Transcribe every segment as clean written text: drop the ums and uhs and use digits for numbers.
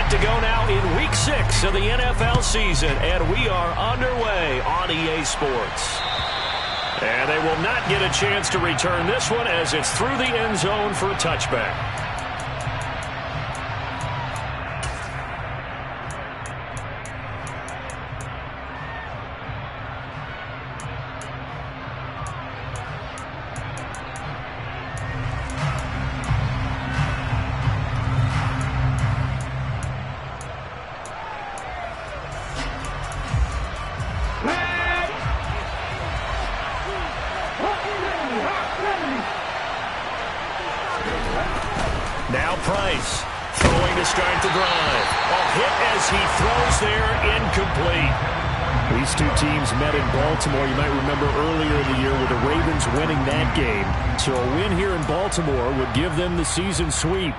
set to go now in Week 6 of the NFL season, and we are underway on EA Sports. And they will not get a chance to return this one as it's through the end zone for a touchback. Now Price throwing to start the drive. A hit as he throws there, incomplete. These two teams met in Baltimore, you might remember earlier in the year, with the Ravens winning that game. So a win here in Baltimore would give them the season sweep.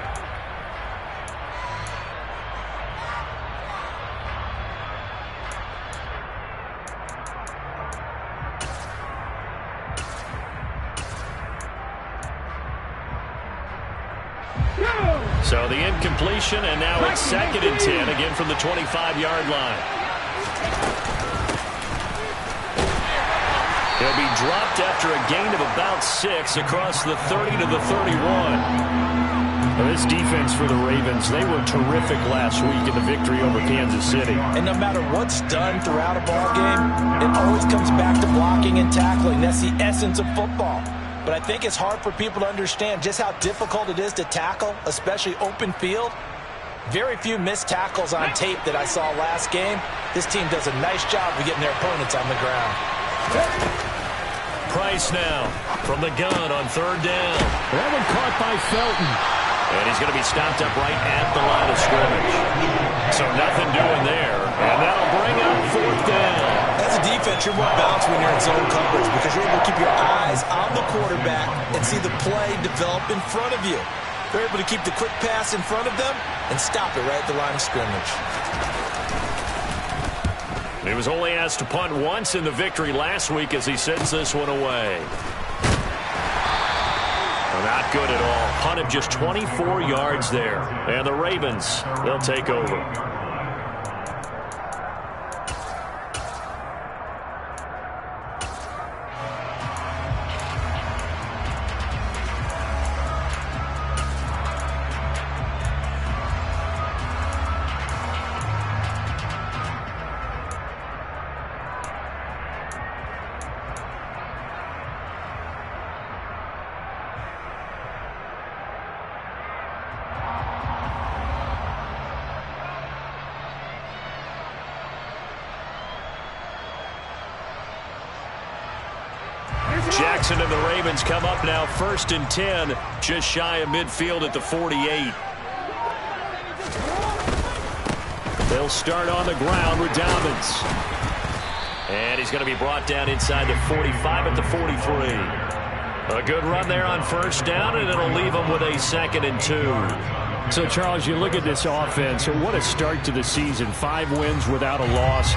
So the incompletion, and now it's 2nd and 10, again from the 25-yard line. He'll be dropped after a gain of about 6 across the 30 to the 31. Well, this defense for the Ravens, they were terrific last week in the victory over Kansas City. And no matter what's done throughout a ball game, it always comes back to blocking and tackling. That's the essence of football. But I think it's hard for people to understand just how difficult it is to tackle, especially open field. Very few missed tackles on tape that I saw last game. This team does a nice job of getting their opponents on the ground. Price now from the gun on 3rd down. That one caught by Felton. And he's going to be stopped up right at the line of scrimmage. So nothing doing there. And that'll bring up 4th down. As a defense, you're more balanced when you're in zone coverage because you're able to keep your eyes on the quarterback and see the play develop in front of you. They're able to keep the quick pass in front of them and stop it right at the line of scrimmage. He was only asked to punt once in the victory last week as he sends this one away. Not good at all. Punt of just 24 yards there. And the Ravens, they'll take over. Jackson and the Ravens come up now 1st and 10, just shy of midfield at the 48. They'll start on the ground with Dobbins. And he's going to be brought down inside the 45 at the 43. A good run there on 1st down, and it'll leave them with a 2nd and 2. So, Charles, you look at this offense, what a start to the season. 5 wins without a loss.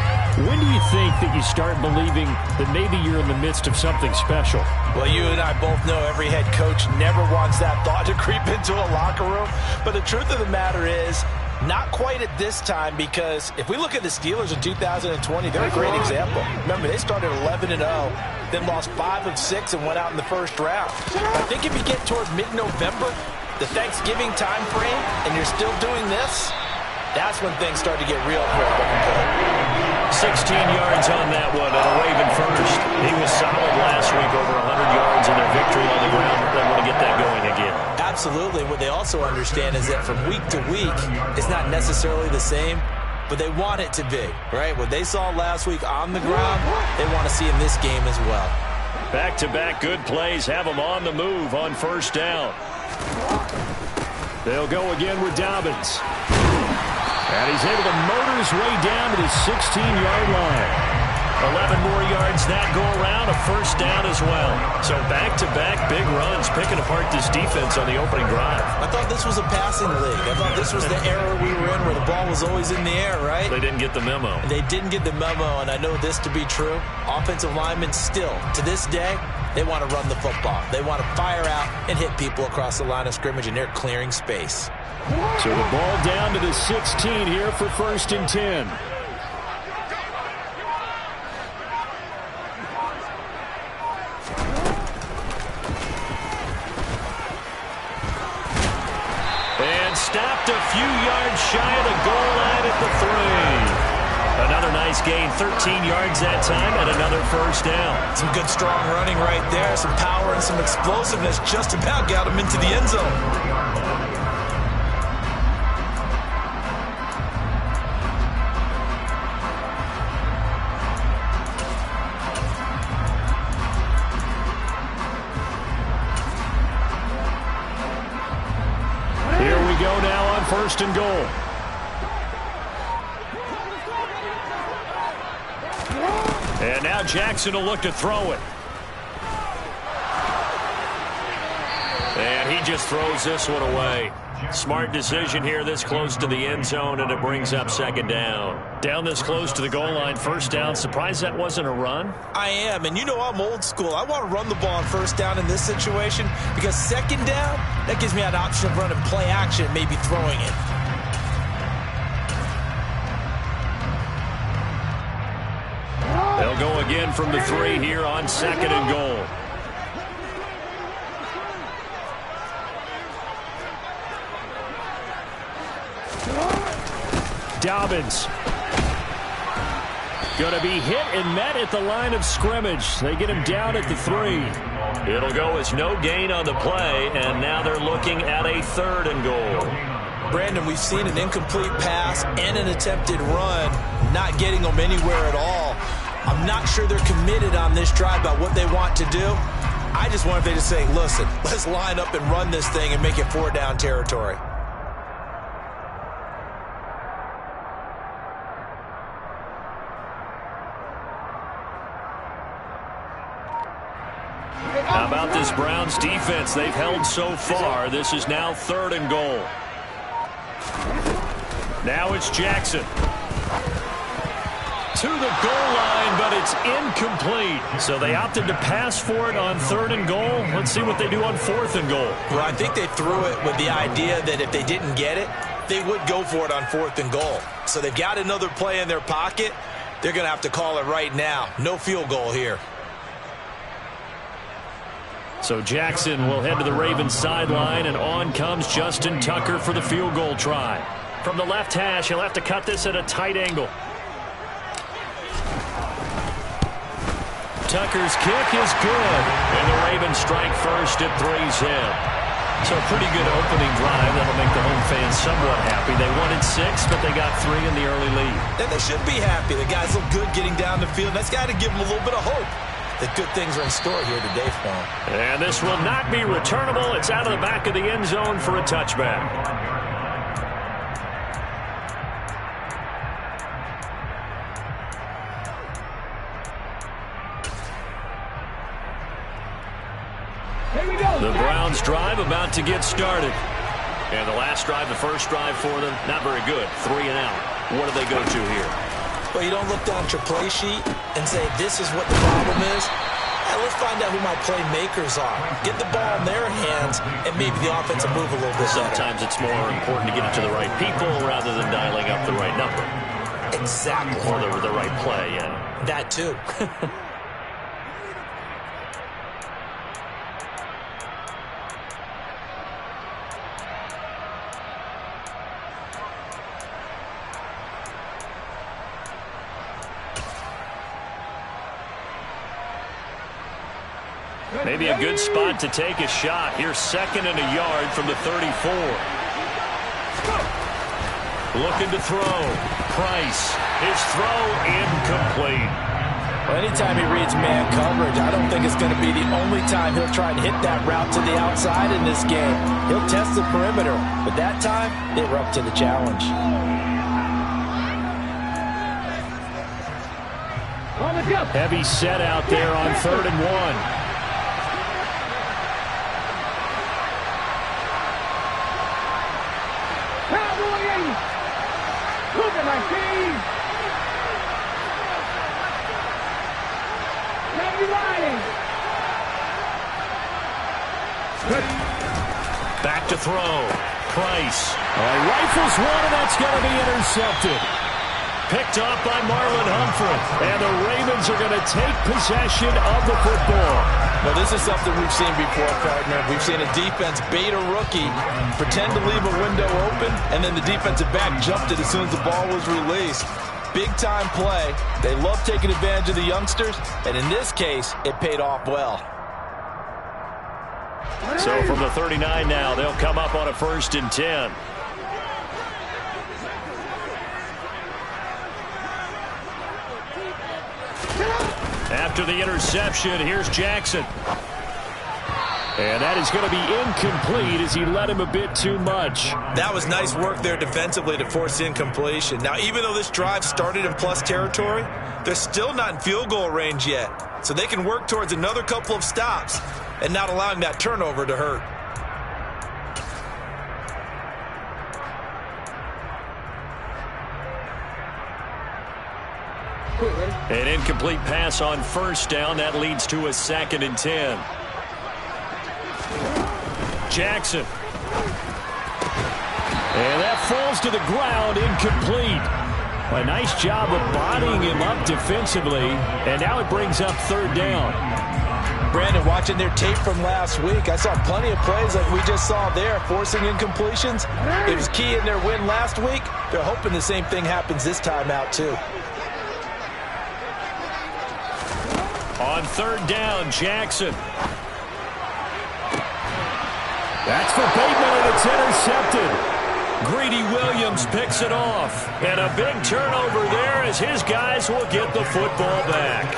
When do you think that you start believing that maybe you're in the midst of something special? Well, you and I both know every head coach never wants that thought to creep into a locker room. But the truth of the matter is, not quite at this time, because if we look at the Steelers in 2020, they're a great example. Remember, they started 11-0, then lost 5 of 6 and went out in the 1st round. I think if you get toward mid-November, the Thanksgiving time frame, and you're still doing this, that's when things start to get real for a 16 yards on that one, and a Raven first. He was solid last week, over 100 yards in their victory on the ground. They want to get that going again. Absolutely. What they also understand is that from week to week, it's not necessarily the same, but they want it to be, right? What they saw last week on the ground, they want to see in this game as well. Back-to-back good plays have them on the move on 1st down. They'll go again with Dobbins. And he's able to motor his way down to the 16-yard line. 11 more yards that go around, a first down as well. So back-to-back big runs, picking apart this defense on the opening drive. I thought this was a passing league. I thought this was the era we were in where the ball was always in the air, right? They didn't get the memo. And they didn't get the memo, and I know this to be true. Offensive linemen still, to this day, they want to run the football. They want to fire out and hit people across the line of scrimmage, and they're clearing space. So the ball down to the 16 here for 1st and 10. And stopped a few yards shy of the goal line at the 3. Another nice gain, 13 yards that time, and another first down. Some good, strong running right there. Some power and some explosiveness just about got him into the end zone. Here we go now on 1st and goal. And now Jackson will look to throw it. And he just throws this one away. Smart decision here this close to the end zone, and it brings up 2nd down. Down this close to the goal line, 1st down. Surprised that wasn't a run? I am, and you know I'm old school. I want to run the ball on 1st down in this situation because 2nd down, that gives me an option of running play action, maybe throwing it. They'll go again from the 3 here on 2nd and goal. Dobbins. Going to be hit and met at the line of scrimmage. They get him down at the 3. It'll go as no gain on the play, and now they're looking at a 3rd and goal. Brandon, we've seen an incomplete pass and an attempted run, not getting them anywhere at all. I'm not sure they're committed on this drive about what they want to do. I just wonder if they just say, listen, let's line up and run this thing and make it 4-down territory. How about this Browns defense? They've held so far. This is now 3rd and goal. Now it's Jackson. To the goal line, but it's incomplete. So they opted to pass for it on 3rd and goal. Let's see what they do on 4th and goal. Well, I think they threw it with the idea that if they didn't get it, they would go for it on 4th and goal. So they've got another play in their pocket. They're going to have to call it right now. No field goal here. So Jackson will head to the Ravens sideline, and on comes Justin Tucker for the field goal try. From the left hash, he'll have to cut this at a tight angle. Tucker's kick is good, and the Ravens strike first at 3's hit. So a pretty good opening drive. That'll make the home fans somewhat happy. They wanted 6, but they got 3 in the early lead. And they should be happy. The guys look good getting down the field. That's got to give them a little bit of hope that good things are in store here today for them. And this will not be returnable. It's out of the back of the end zone for a touchback. The Browns drive about to get started. And the last drive, the first drive for them, not very good. 3 and out. What do they go to here? Well, you don't look down at your play sheet and say, this is what the problem is. Let's find out who my playmakers are. Get the ball in their hands, and maybe the offense will move a little bit Sometimes better. it's more important to get it to the right people rather than dialing up the right number. Exactly. Or the right play, yeah. That too. Maybe a good spot to take a shot. Here's 2nd and a yard from the 34. Looking to throw. Price. His throw incomplete. Well, anytime he reads man coverage, I don't think it's going to be the only time he'll try and hit that route to the outside in this game. He'll test the perimeter, but that time, they were up to the challenge. Heavy set out there on 3rd and 1. Back to throw. Price. Rifles one, and that's going to be intercepted. Picked off by Marlon Humphrey. And the Ravens are going to take possession of the football. Well, this is something we've seen before, partner. We've seen a defense bait a rookie, pretend to leave a window open, and then the defensive back jumped it as soon as the ball was released. Big-time play. They love taking advantage of the youngsters, and in this case, it paid off well. So from the 39 now, they'll come up on a 1st and 10. After the interception, here's Jackson. And that is going to be incomplete as he led him a bit too much. That was nice work there defensively to force incompletion. Now, even though this drive started in plus territory, they're still not in field goal range yet. So they can work towards another couple of stops and not allowing that turnover to hurt. An incomplete pass on 1st down. That leads to a 2nd and 10. Jackson. And that falls to the ground, incomplete. A nice job of bodying him up defensively. And now it brings up 3rd down. Brandon, watching their tape from last week, I saw plenty of plays like we just saw there, forcing incompletions. It was key in their win last week. They're hoping the same thing happens this time out, too. On 3rd down, Jackson. That's for Bateman, and it's intercepted. Greedy Williams picks it off. And a big turnover there as his guys will get the football back.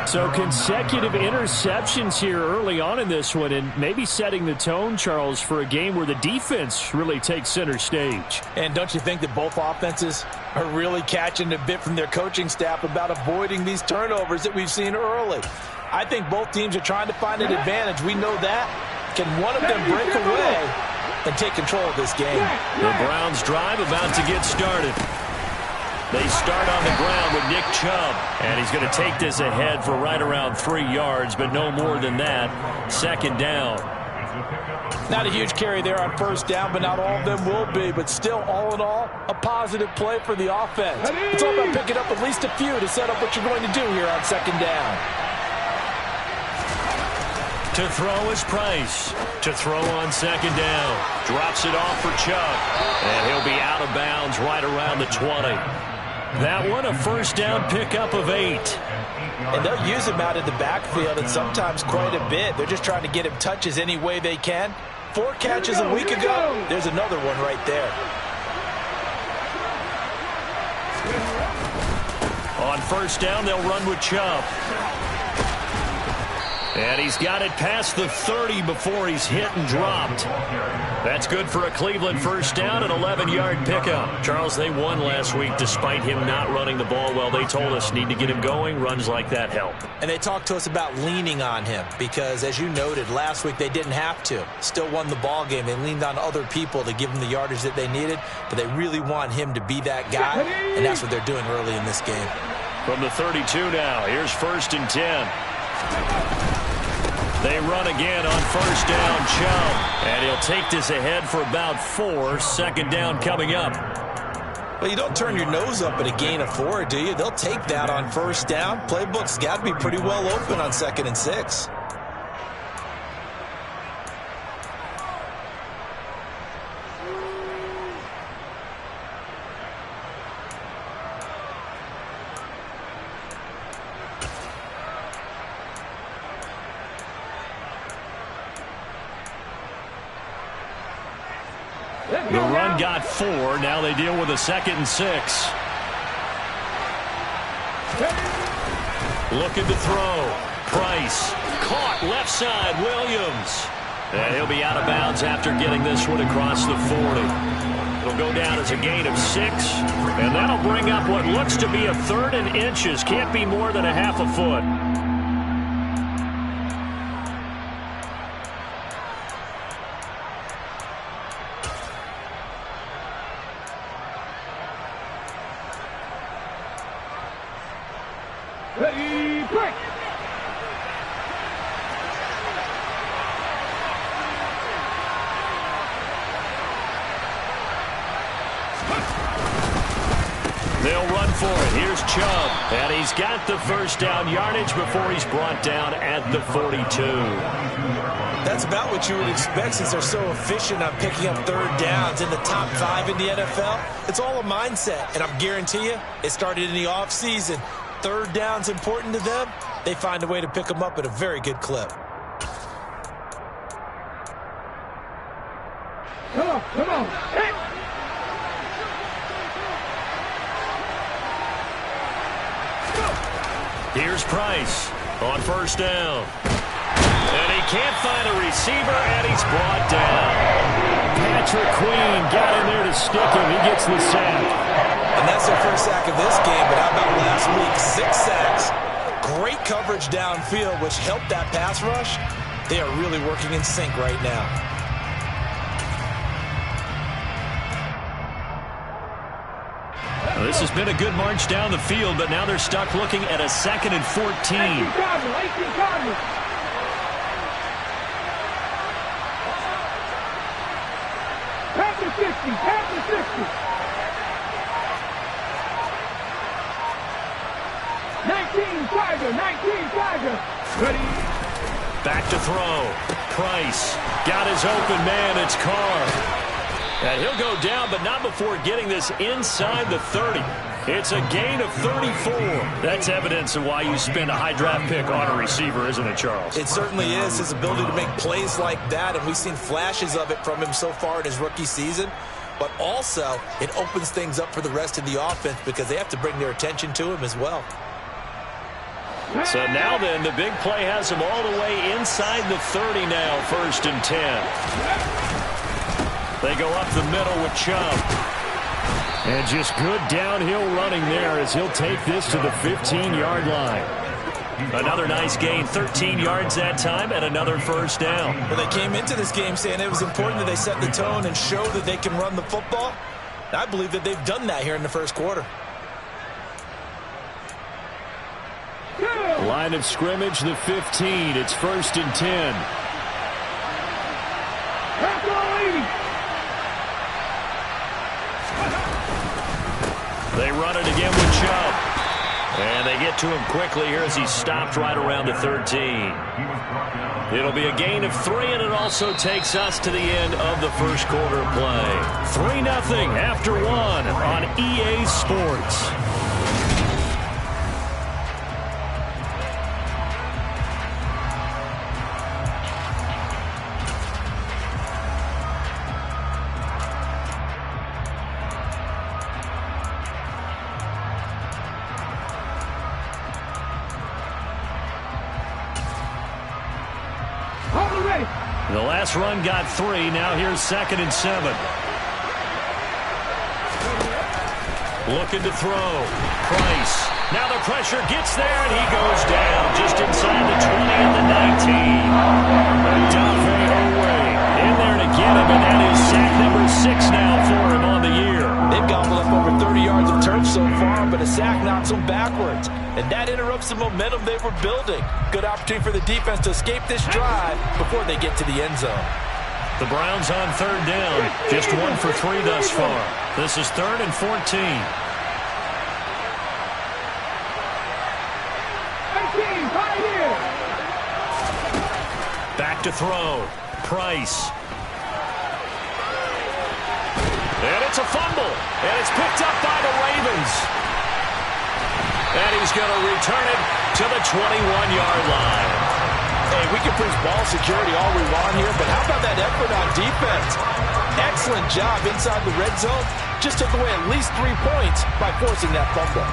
So consecutive interceptions here early on in this one, and maybe setting the tone, Charles, for a game where the defense really takes center stage. And don't you think that both offenses are really catching a bit from their coaching staff about avoiding these turnovers that we've seen early? I think both teams are trying to find an advantage. We know that. Can one of them break away and take control of this game? The Browns drive about to get started. They start on the ground with Nick Chubb. And he's going to take this ahead for right around 3 yards, but no more than that. 2nd down. Not a huge carry there on 1st down, but not all of them will be. But still, all in all, a positive play for the offense. It's all about picking up at least a few to set up what you're going to do here on 2nd down. To throw is Price. To throw on 2nd down. Drops it off for Chubb. And he'll be out of bounds right around the 20. That one, a 1st down pickup of 8. And they'll use him out in the backfield, and sometimes quite a bit. They're just trying to get him touches any way they can. 4 catches a week ago. There's another one right there. On 1st down, they'll run with Chubb. And he's got it past the 30 before he's hit and dropped. That's good for a Cleveland 1st down, an 11-yard pickup. Charles, they won last week despite him not running the ball well. They told us need to get him going. Runs like that help. And they talked to us about leaning on him because, as you noted, last week they didn't have to. Still won the ball game. They leaned on other people to give them the yardage that they needed, but they really want him to be that guy, and that's what they're doing early in this game. From the 32 now, here's 1st and 10. They run again on 1st down, Chubb. And he'll take this ahead for about 4. 2nd down coming up. Well, you don't turn your nose up at a gain of 4, do you? They'll take that on 1st down. Playbook's got to be pretty well open on 2nd and 6. The run got 4. Now they deal with a 2nd and 6. Looking to throw. Price. Caught left side. Williams. And he'll be out of bounds after getting this one across the 40. It'll go down as a gain of 6, and that'll bring up what looks to be a 3rd and inches. Can't be more than a half a foot. Ready, break! They'll run for it. Here's Chubb. And he's got the first down yardage before he's brought down at the 42. That's about what you would expect since they're so efficient on picking up 3rd downs in the top 5 in the NFL. It's all a mindset, and I guarantee you it started in the offseason. 3rd down's important to them. They find a way to pick them up at a very good clip. Come on. Hey. Here's Price on first down. And he can't find a receiver, and he's brought down. Patrick Queen got in there to stick him. He gets the sack. And that's their first sack of this game, but how about last week? 6 sacks. Great coverage downfield, which helped that pass rush. They are really working in sync right now. This has been a good march down the field, but now they're stuck looking at a 2nd and 14. 18 Cardinals. Panther 60. 19 Tiger. Ready. Back to throw. Price got his open man. It's Carr. And he'll go down, but not before getting this inside the 30. It's a gain of 34. That's evidence of why you spend a high draft pick on a receiver, isn't it, Charles? It certainly is. His ability to make plays like that, and we've seen flashes of it from him so far in his rookie season. But also, it opens things up for the rest of the offense because they have to bring their attention to him as well. So now then, the big play has him all the way inside the 30 now, 1st and 10. They go up the middle with Chubb. And just good downhill running there as he'll take this to the 15-yard line. Another nice gain, 13 yards that time, and another first down. Well, they came into this game saying it was important that they set the tone and show that they can run the football. And I believe that they've done that here in the first quarter. Line of scrimmage, the 15. It's 1st and 10. They run it again with Chubb. And they get to him quickly here as he's stopped right around the 13. It'll be a gain of 3, and it also takes us to the end of the first quarter play. 3-0 after 1 on EA Sports. The last run got 3. Now here's 2nd and 7. Looking to throw. Price. Now the pressure gets there, and he goes down just inside the 20 and the 19. Dafe Owe in there to get him, and that is sack number 6 now for him on the year. They've gobbled up over 30 yards of turf so far, but a sack knocks them backwards. And that interrupts the momentum they were building. Good opportunity for the defense to escape this drive before they get to the end zone. The Browns on 3rd down. Just 1 for 3 thus far. This is 3rd and 14. Back to throw. Price. And it's a fumble. And it's picked up by the Ravens. And he's going to return it to the 21-yard line. Hey, we can preach ball security all we want here, but how about that effort on defense? Excellent job inside the red zone. Just took away at least 3 points by forcing that fumble.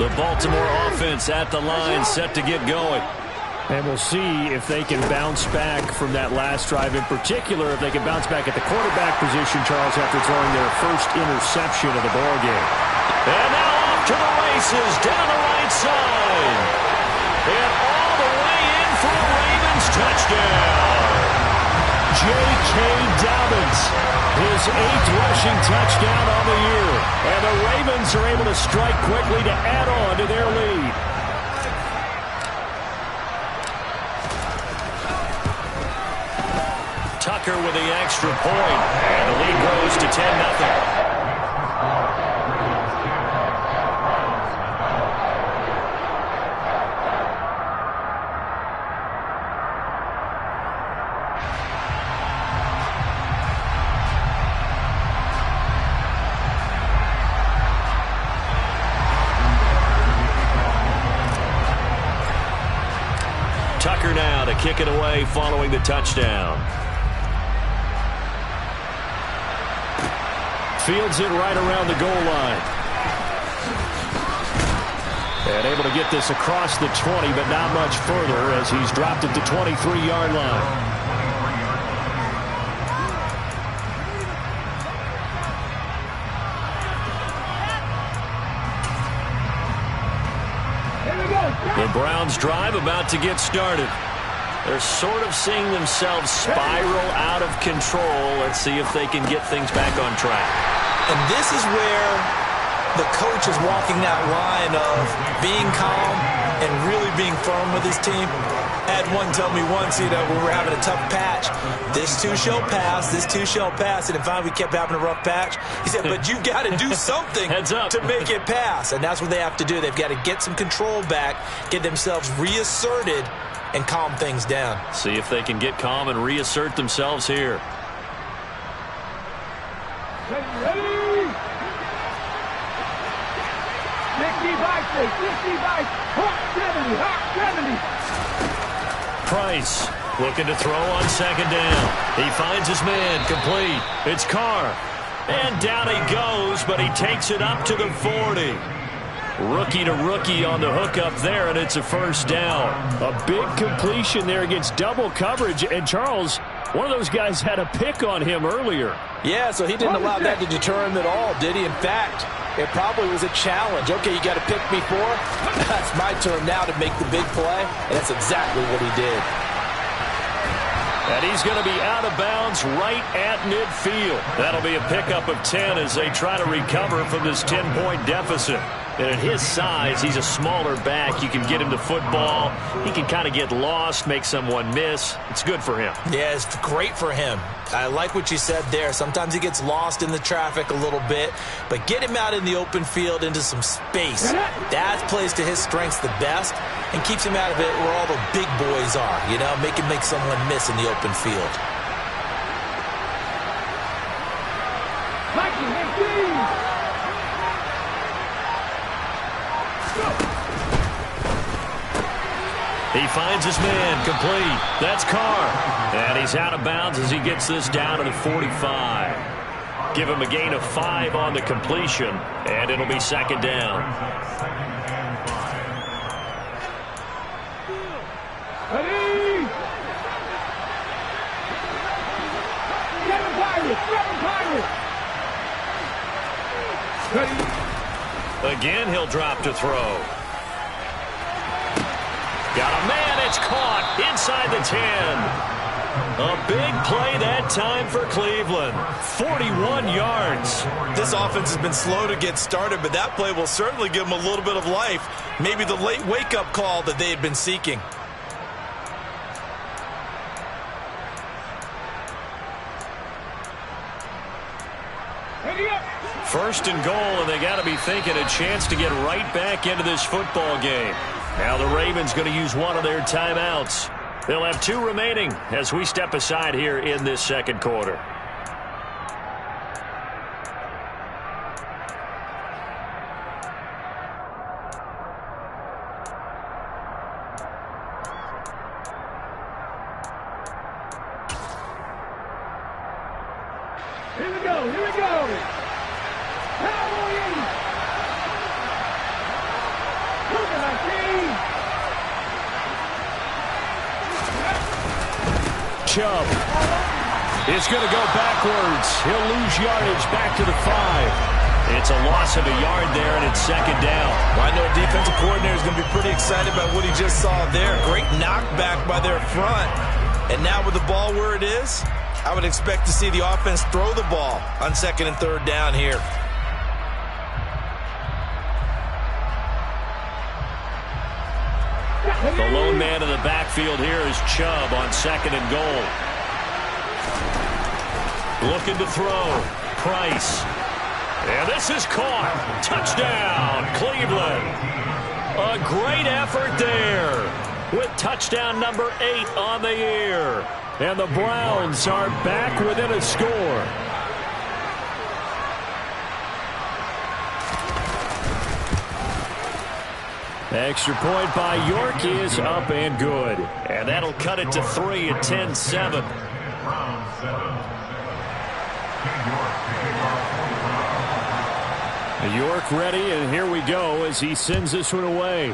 The Baltimore offense at the line, set to get going. And we'll see if they can bounce back from that last drive. In particular, if they can bounce back at the quarterback position, Charles, after throwing their first interception of the ballgame. And now off to the races, down the right side. And all the way in for a Ravens touchdown. J.K. Dobbins, his 8th rushing touchdown on the year. And the Ravens are able to strike quickly to add on to their lead. Tucker with the extra point, and the lead grows to 10-0. Tucker now to kick it away following the touchdown. Fields it right around the goal line. And able to get this across the 20, but not much further as he's dropped at the 23-yard line. The Browns drive about to get started. They're sort of seeing themselves spiral out of control. Let's see if they can get things back on track. And this is where the coach is walking that line of being calm and really being firm with his team. I had one tell me once, when we were having a tough patch, this too shall pass, this too shall pass. And finally we kept having a rough patch. He said, but you've got to do something to make it pass. And that's what they have to do. They've got to get some control back, get themselves reasserted, and calm things down. See if they can get calm and reassert themselves here. Ready? 65, 70. Price looking to throw on second down. He finds his man, complete. It's Carr. And down he goes, but he takes it up to the 40. Rookie to rookie on the hook up there, and it's a first down. A big completion there against double coverage. And Charles, one of those guys had a pick on him earlier. Yeah, so he didn't allow that to deter him at all, did he? In fact, it probably was a challenge. Okay, you got to pick me for? That's my turn now to make the big play, and that's exactly what he did. And he's going to be out of bounds right at midfield. That'll be a pickup of 10 as they try to recover from this 10-point deficit. And at his size, he's a smaller back. You can get him the football. He can kind of get lost, make someone miss. It's good for him. Yeah, it's great for him. I like what you said there. Sometimes he gets lost in the traffic a little bit, but get him out in the open field into some space. That plays to his strengths the best and keeps him out of it where all the big boys are, make him make someone miss in the open field. He finds his man, complete. That's Carr. And he's out of bounds as he gets this down to the 45. Give him a gain of 5 on the completion, and it'll be second down. Ready? Seven Pirates. Ready? Again, he'll drop to throw. Got a man, it's caught inside the 10. A big play that time for Cleveland. 41 yards. This offense has been slow to get started, but that play will certainly give them a little bit of life. Maybe the late wake-up call that they had been seeking. First and goal, and they got to be thinking a chance to get right back into this football game. Now the Ravens going to use one of their timeouts. They'll have 2 remaining as we step aside here in this second quarter. Here we go. Cowboys. Chubb. It's going to go backwards. He'll lose yardage back to the 5. It's a loss of a yard there, and it's second down. Well, I know a defensive coordinator is going to be pretty excited about what he just saw there. Great knockback by their front. And now with the ball where it is, I would expect to see the offense throw the ball on second and third down here. The lone man in the backfield here is Chubb on second and goal. Looking to throw. Price. And this is caught. Touchdown, Cleveland. A great effort there with touchdown number 8 on the year. And the Browns are back within a score. Extra point by York is up and good. And that'll cut it to 3 at 10-7. York ready, and here we go as he sends this one away.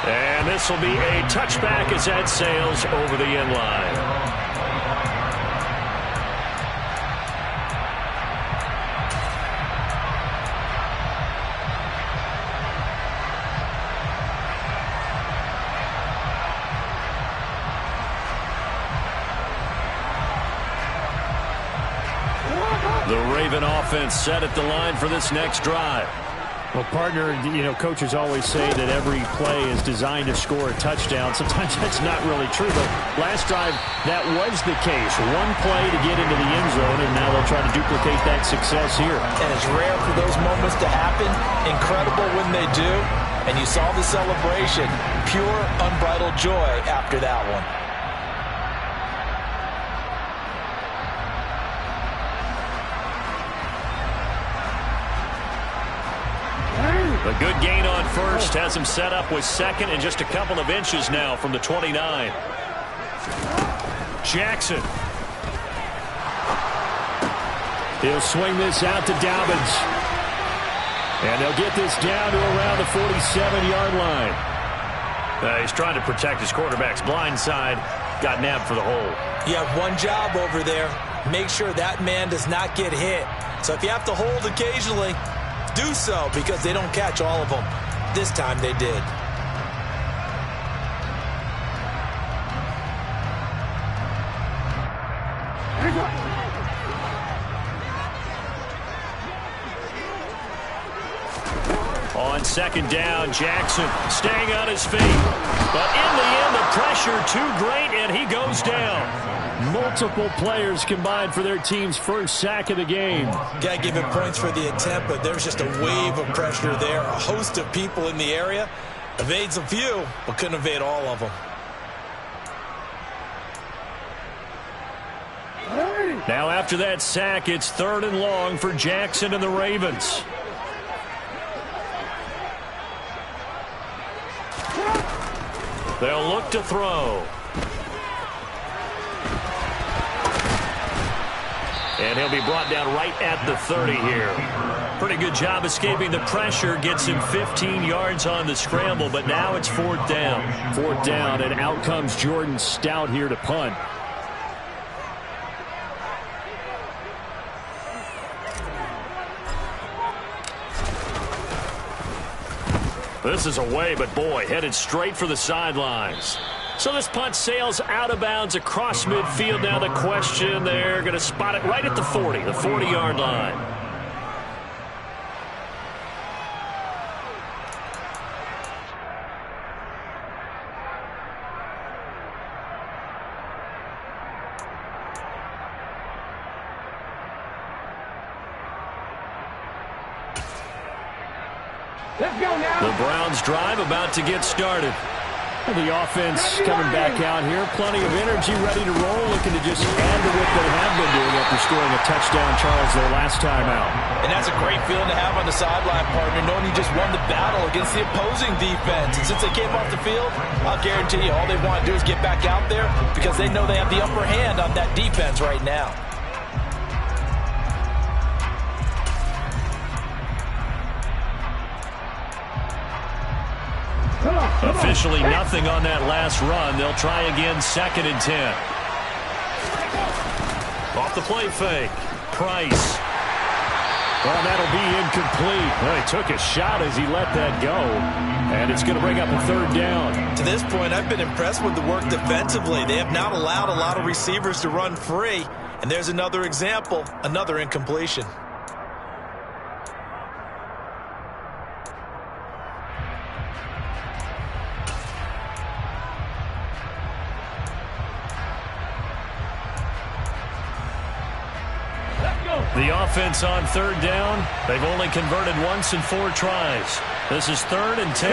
And this will be a touchback as that sails over the end line. The Raven offense set at the line for this next drive. Well, partner, coaches always say that every play is designed to score a touchdown. Sometimes that's not really true, but last drive, that was the case. One play to get into the end zone, and now they'll try to duplicate that success here. And it's rare for those moments to happen. Incredible when they do. And you saw the celebration. Pure, unbridled joy after that one. A good gain on first has him set up with second and just a couple of inches now from the 29. Jackson. He'll swing this out to Dobbins. And they'll get this down to around the 47-yard line. He's trying to protect his quarterback's blind side. Got nabbed for the hole. You have one job over there. Make sure that man does not get hit. So if you have to hold occasionally, do so, because they don't catch all of them. This time they did. On second down, Jackson staying on his feet. But in the end, the pressure too great, and he goes down. Multiple players combined for their team's first sack of the game. Got to give him points for the attempt, but there's just a wave of pressure there. A host of people in the area. Evades a few, but couldn't evade all of them. Now after that sack, it's 3rd and long for Jackson and the Ravens. They'll look to throw. And he'll be brought down right at the 30 here. Pretty good job escaping the pressure. Gets him 15 yards on the scramble, but now it's 4th down. 4th down, and out comes Jordan Stout here to punt. This is away, but boy, headed straight for the sidelines. So this punt sails out of bounds across midfield. Now the question, they're going to spot it right at the 40, the 40-yard line. Let's go now. The Browns drive about to get started. The offense coming back out here. Plenty of energy, ready to roll, looking to just add to what they have been doing after scoring a touchdown, Charles, their last time out. And that's a great feeling to have on the sideline, partner, knowing you just won the battle against the opposing defense. And since they came off the field, I'll guarantee you all they want to do is get back out there because they know they have the upper hand on that defense right now. Officially nothing on that last run. They'll try again, 2nd and 10. Off the play fake. Price. Well, that'll be incomplete. Well, he took a shot as he let that go. And it's going to bring up a 3rd down. To this point, I've been impressed with the work defensively. They have not allowed a lot of receivers to run free. And there's another example, another incompletion. The offense on 3rd down. They've only converted once in 4 tries. This is 3rd and 10.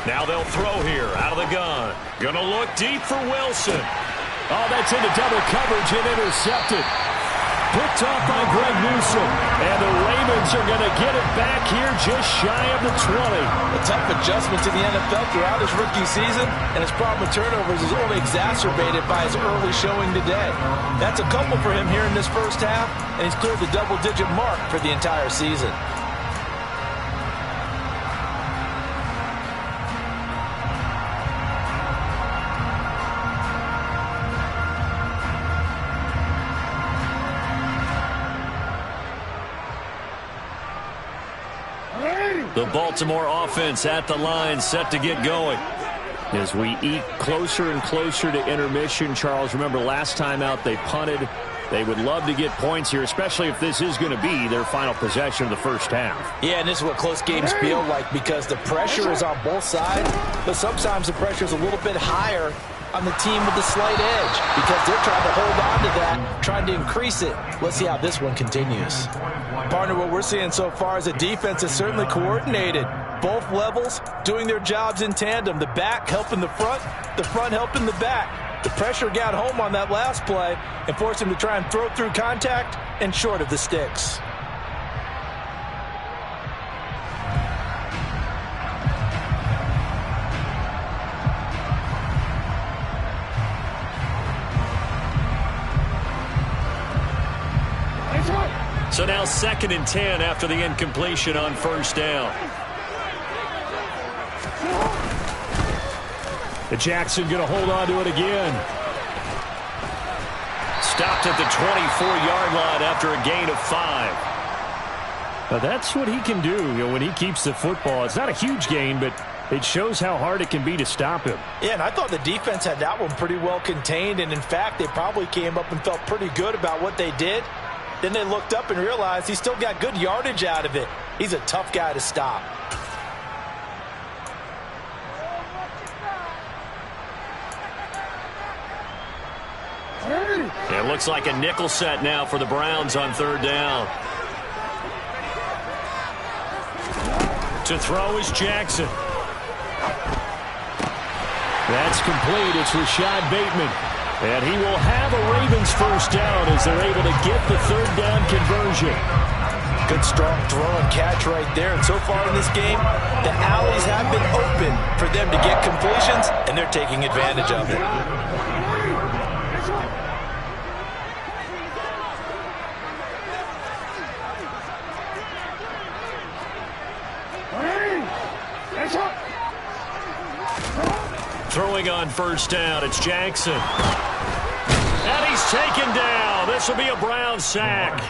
Now they'll throw here out of the gun. Going to look deep for Wilson. Oh, that's into double coverage and intercepted. Picked off by Greg Newsom. And the Ravens are going to get it back here just shy of the 20. A tough adjustment to the NFL throughout his rookie season, and his problem with turnovers is only exacerbated by his early showing today. That's a couple for him here in this first half, and he's cleared the double-digit mark for the entire season. The Baltimore offense at the line, set to get going. As we eke closer and closer to intermission, Charles, remember last time out they punted. They would love to get points here, especially if this is going to be their final possession of the first half. Yeah, and this is what close games feel like because the pressure is on both sides, but sometimes the pressure is a little bit higher on the team with the slight edge because they're trying to hold on to that, trying to increase it. Let's see how this one continues. Partner, what we're seeing so far is the defense is certainly coordinated. Both levels doing their jobs in tandem. The back helping the front helping the back. The pressure got home on that last play and forced him to try and throw through contact and short of the sticks. So now 2nd and 10 after the incompletion on 1st down. The Jackson going to hold on to it again. Stopped at the 24-yard line after a gain of 5. Now that's what he can do, when he keeps the football. It's not a huge gain, but it shows how hard it can be to stop him. Yeah, and I thought the defense had that one pretty well contained, and in fact, they probably came up and felt pretty good about what they did. Then they looked up and realized he still got good yardage out of it. He's a tough guy to stop. It looks like a nickel set now for the Browns on 3rd down. To throw is Jackson. That's complete. It's Rashad Bateman. And he will have a Ravens first down as they're able to get the 3rd down conversion. Good strong throw and catch right there. And so far in this game, the alleys have been open for them to get completions, and they're taking advantage of it. Throwing on 1st down, it's Jackson. And he's taken down. This will be a Brown sack.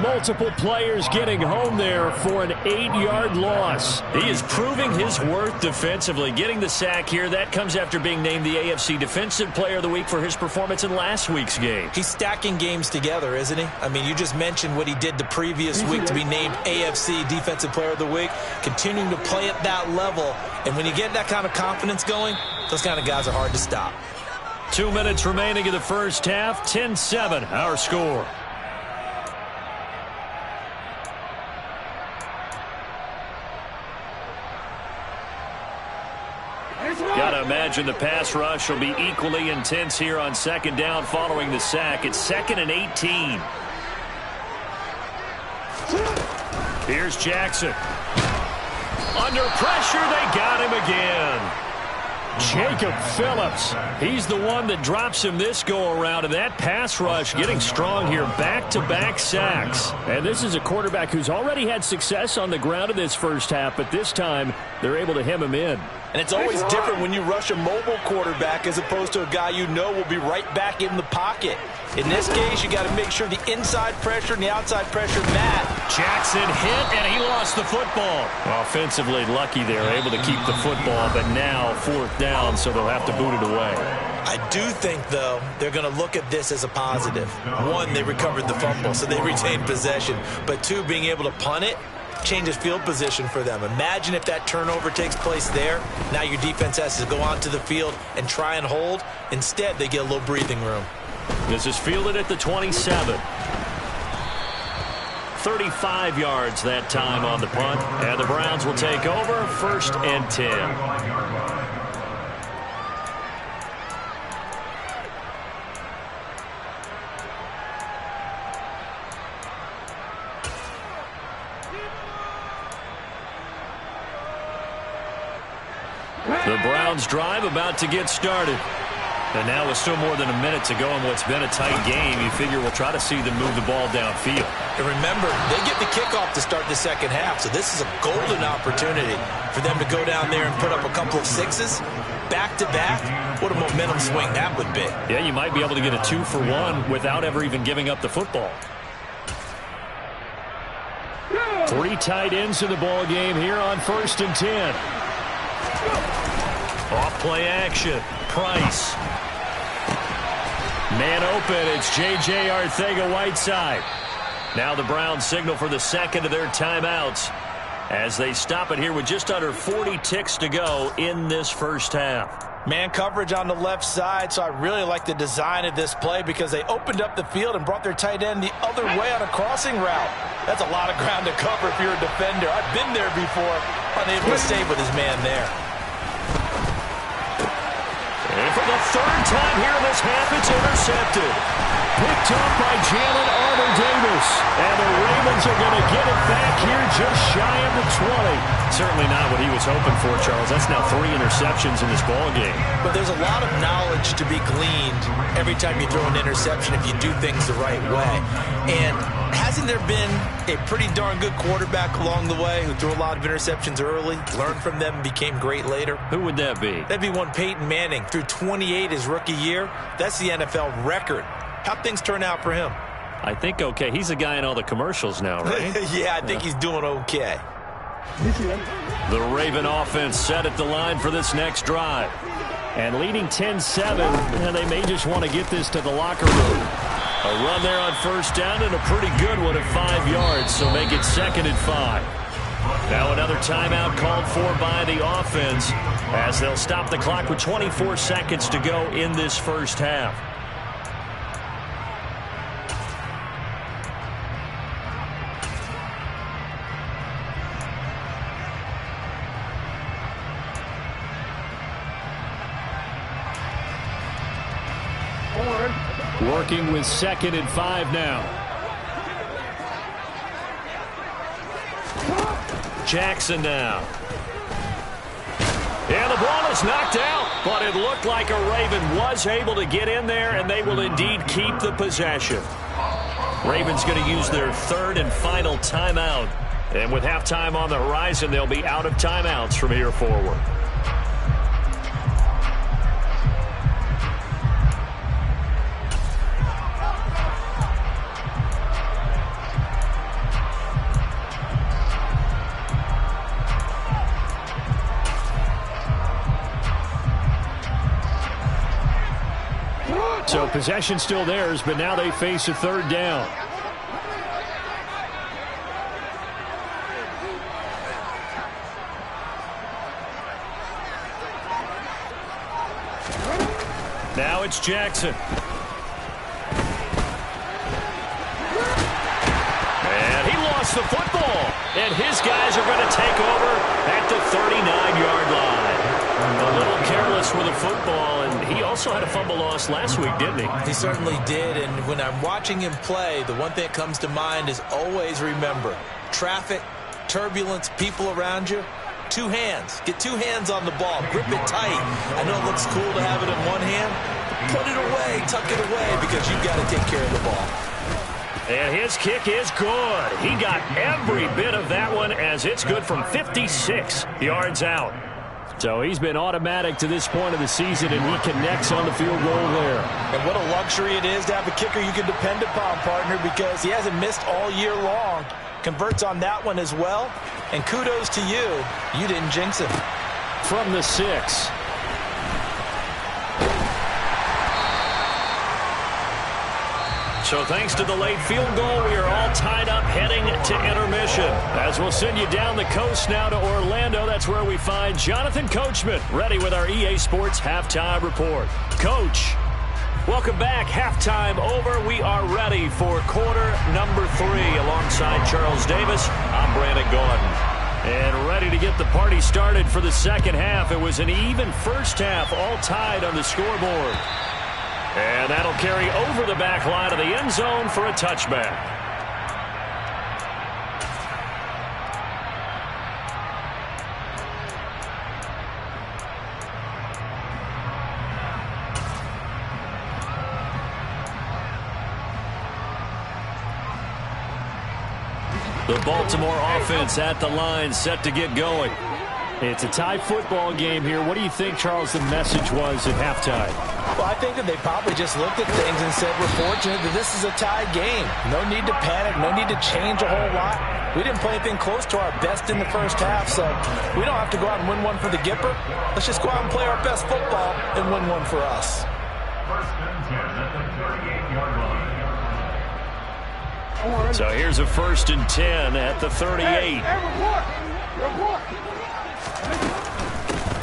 Multiple players getting home there for an 8-yard loss. He is proving his worth defensively. Getting the sack here, that comes after being named the AFC Defensive Player of the Week for his performance in last week's game. He's stacking games together, isn't he? I mean, you just mentioned what he did the previous week to be named AFC Defensive Player of the Week, continuing to play at that level. And when you get that kind of confidence going, those kind of guys are hard to stop. 2 minutes remaining in the first half, 10-7, our score. Got to imagine the pass rush will be equally intense here on 2nd down following the sack. It's 2nd and 18. Here's Jackson. Under pressure, they got him again. Jacob Phillips. He's the one that drops him this go-around, and that pass rush getting strong here. Back-to-back sacks. And this is a quarterback who's already had success on the ground in this first half, but this time they're able to hem him in. And it's always different when you rush a mobile quarterback as opposed to a guy you know will be right back in the pocket. In this case, you got to make sure the inside pressure and the outside pressure match. Jackson hit, and he lost the football. Offensively lucky there, able to keep the football, but now fourth down, so they'll have to boot it away. I do think, though, they're going to look at this as a positive. One, they recovered the fumble, so they retained possession. But two, being able to punt it changes field position for them. Imagine if that turnover takes place there. Now your defense has to go onto the field and try and hold. Instead, they get a little breathing room. This is fielded at the 27. 35 yards that time on the punt. And the Browns will take over, 1st and 10. The Browns drive about to get started. And now with still more than a minute to go in what's been a tight game, you figure we'll try to see them move the ball downfield. And remember, they get the kickoff to start the second half, so this is a golden opportunity for them to go down there and put up a couple of sixes back-to-back. What a momentum swing that would be. Yeah, you might be able to get a 2-for-1 without ever even giving up the football. 3 tight ends in the ball game here on 1st and 10. Off play action. Price. Man open. It's J.J. Arcega-Whiteside. Now the Browns signal for the second of their timeouts as they stop it here with just under 40 ticks to go in this first half. Man coverage on the left side, so I really like the design of this play because they opened up the field and brought their tight end the other way on a crossing route. That's a lot of ground to cover if you're a defender. I've been there before, unable to save with his man there. And for the third time here in this half, it's intercepted. Picked up by Jalen Armour-Davis. And the Ravens are going to get it back here just shy of the 20. Certainly not what he was hoping for, Charles. That's now 3 interceptions in this ball game. But there's a lot of knowledge to be gleaned every time you throw an interception if you do things the right way. And hasn't there been a pretty darn good quarterback along the way who threw a lot of interceptions early, learned from them, and became great later? Who would that be? That'd be one Peyton Manning. Threw 28 his rookie year. That's the NFL record. How'd things turn out for him? I think okay. He's a guy in all the commercials now, right? Yeah, I think he's doing okay. The Raven offense set at the line for this next drive. And leading 10-7, and they may just want to get this to the locker room. A run there on 1st down and a pretty good one at 5 yards, so make it 2nd and 5. Now another timeout called for by the offense as they'll stop the clock with 24 seconds to go in this first half. Working with 2nd and 5 now. Jackson now. And the ball is knocked out, but it looked like a Raven was able to get in there, and they will indeed keep the possession. Ravens going to use their 3rd and final timeout. And with halftime on the horizon, they'll be out of timeouts from here forward. So possession still theirs, but now they face a 3rd down. Now it's Jackson. And he lost the football. And his guys are going to take over at the 39-yard line. A little careless with the football, and he also had a fumble loss last week, didn't he? He certainly did, and when I'm watching him play, the one thing that comes to mind is always remember, traffic, turbulence, people around you, Two hands. Get two hands on the ball. Grip it tight. I know it looks cool to have it in one hand. Put it away. Tuck it away because you've got to take care of the ball. And his kick is good. He got every bit of that one as it's good from 56 yards out. So he's been automatic to this point of the season, and he connects on the field goal there. And what a luxury it is to have a kicker you can depend upon, partner, because he hasn't missed all year long. Converts on that one as well. And kudos to you. You didn't jinx him. From the 6. So thanks to the late field goal, we are all tied up heading to intermission. As we'll send you down the coast now to Orlando. That's where we find Jonathan Coachman ready with our EA Sports Halftime Report. Coach, welcome back. Halftime over. We are ready for quarter number 3. Alongside Charles Davis, I'm Brandon Gordon. And ready to get the party started for the second half. It was an even first half, all tied on the scoreboard. And that'll carry over the back line of the end zone for a touchback. The Baltimore offense at the line, set to get going. It's a tie football game here. What do you think, Charles, the message was at halftime? Well, I think that they probably just looked at things and said, we're fortunate that this is a tie game. No need to panic. No need to change a whole lot. We didn't play anything close to our best in the first half, so we don't have to go out and win one for the Gipper. Let's just go out and play our best football and win one for us. First and 10 at the 38-yard line. So here's a first and 10 at the 38. Hey, report.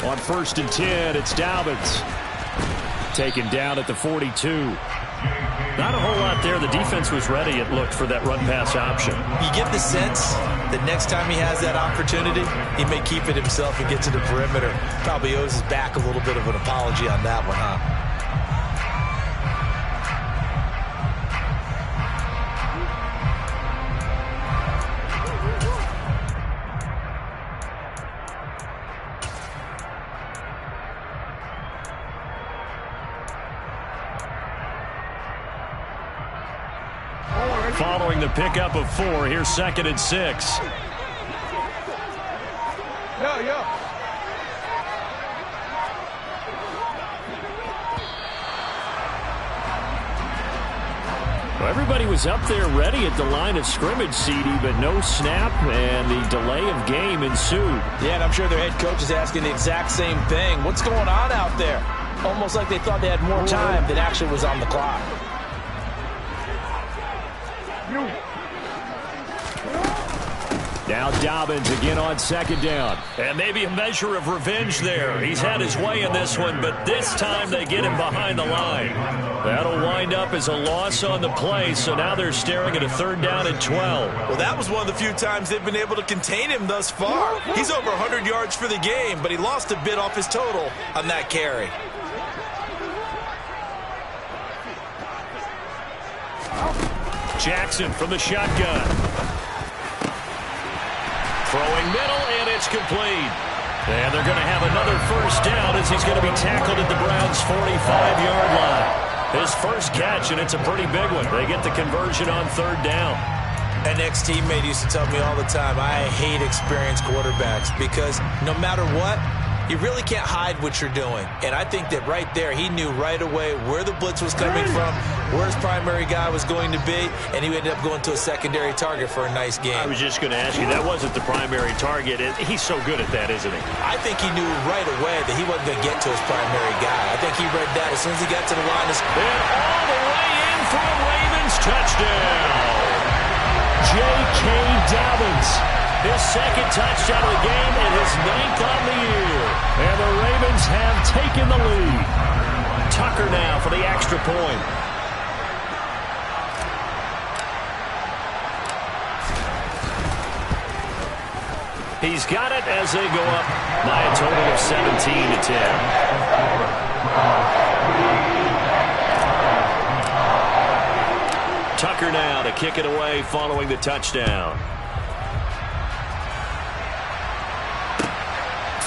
On first and 10, it's Dobbins. Taken down at the 42. Not a whole lot there. The defense was ready, it looked, for that run-pass option. You get the sense that next time he has that opportunity, he may keep it himself and get to the perimeter. Probably owes his back a little bit of an apology on that one, huh? Following the pickup of 4, here's second and 6. Yo. Well, everybody was up there ready at the line of scrimmage, CD, but no snap, and the delay of game ensued. Yeah, and I'm sure their head coach is asking the exact same thing. What's going on out there? Almost like they thought they had more time than actually was on the clock. Now Dobbins again on second down. And maybe a measure of revenge there. He's had his way in this one, but this time they get him behind the line. That'll wind up as a loss on the play, so now they're staring at a third down and 12. Well, that was one of the few times they've been able to contain him thus far. He's over 100 yards for the game, but he lost a bit off his total on that carry. Jackson from the shotgun. Throwing middle, and it's complete. And they're going to have another first down as he's going to be tackled at the Browns' 45-yard line. His first catch, and it's a pretty big one. They get the conversion on third down. An ex-teammate used to tell me all the time, I hate experienced quarterbacks because no matter what, you really can't hide what you're doing. And I think that right there, he knew right away where the blitz was coming from, where his primary guy was going to be, and he ended up going to a secondary target for a nice game. I was just going to ask you, that wasn't the primary target. He's so good at that, isn't he? I think he knew right away that he wasn't going to get to his primary guy. I think he read that as soon as he got to the line. And all the way in for a Ravens touchdown. J.K. Dobbins. His second touchdown of the game and his 9th on the year. And the Ravens have taken the lead. Tucker now for the extra point. He's got it as they go up by a total of 17-10. Tucker now to kick it away following the touchdown.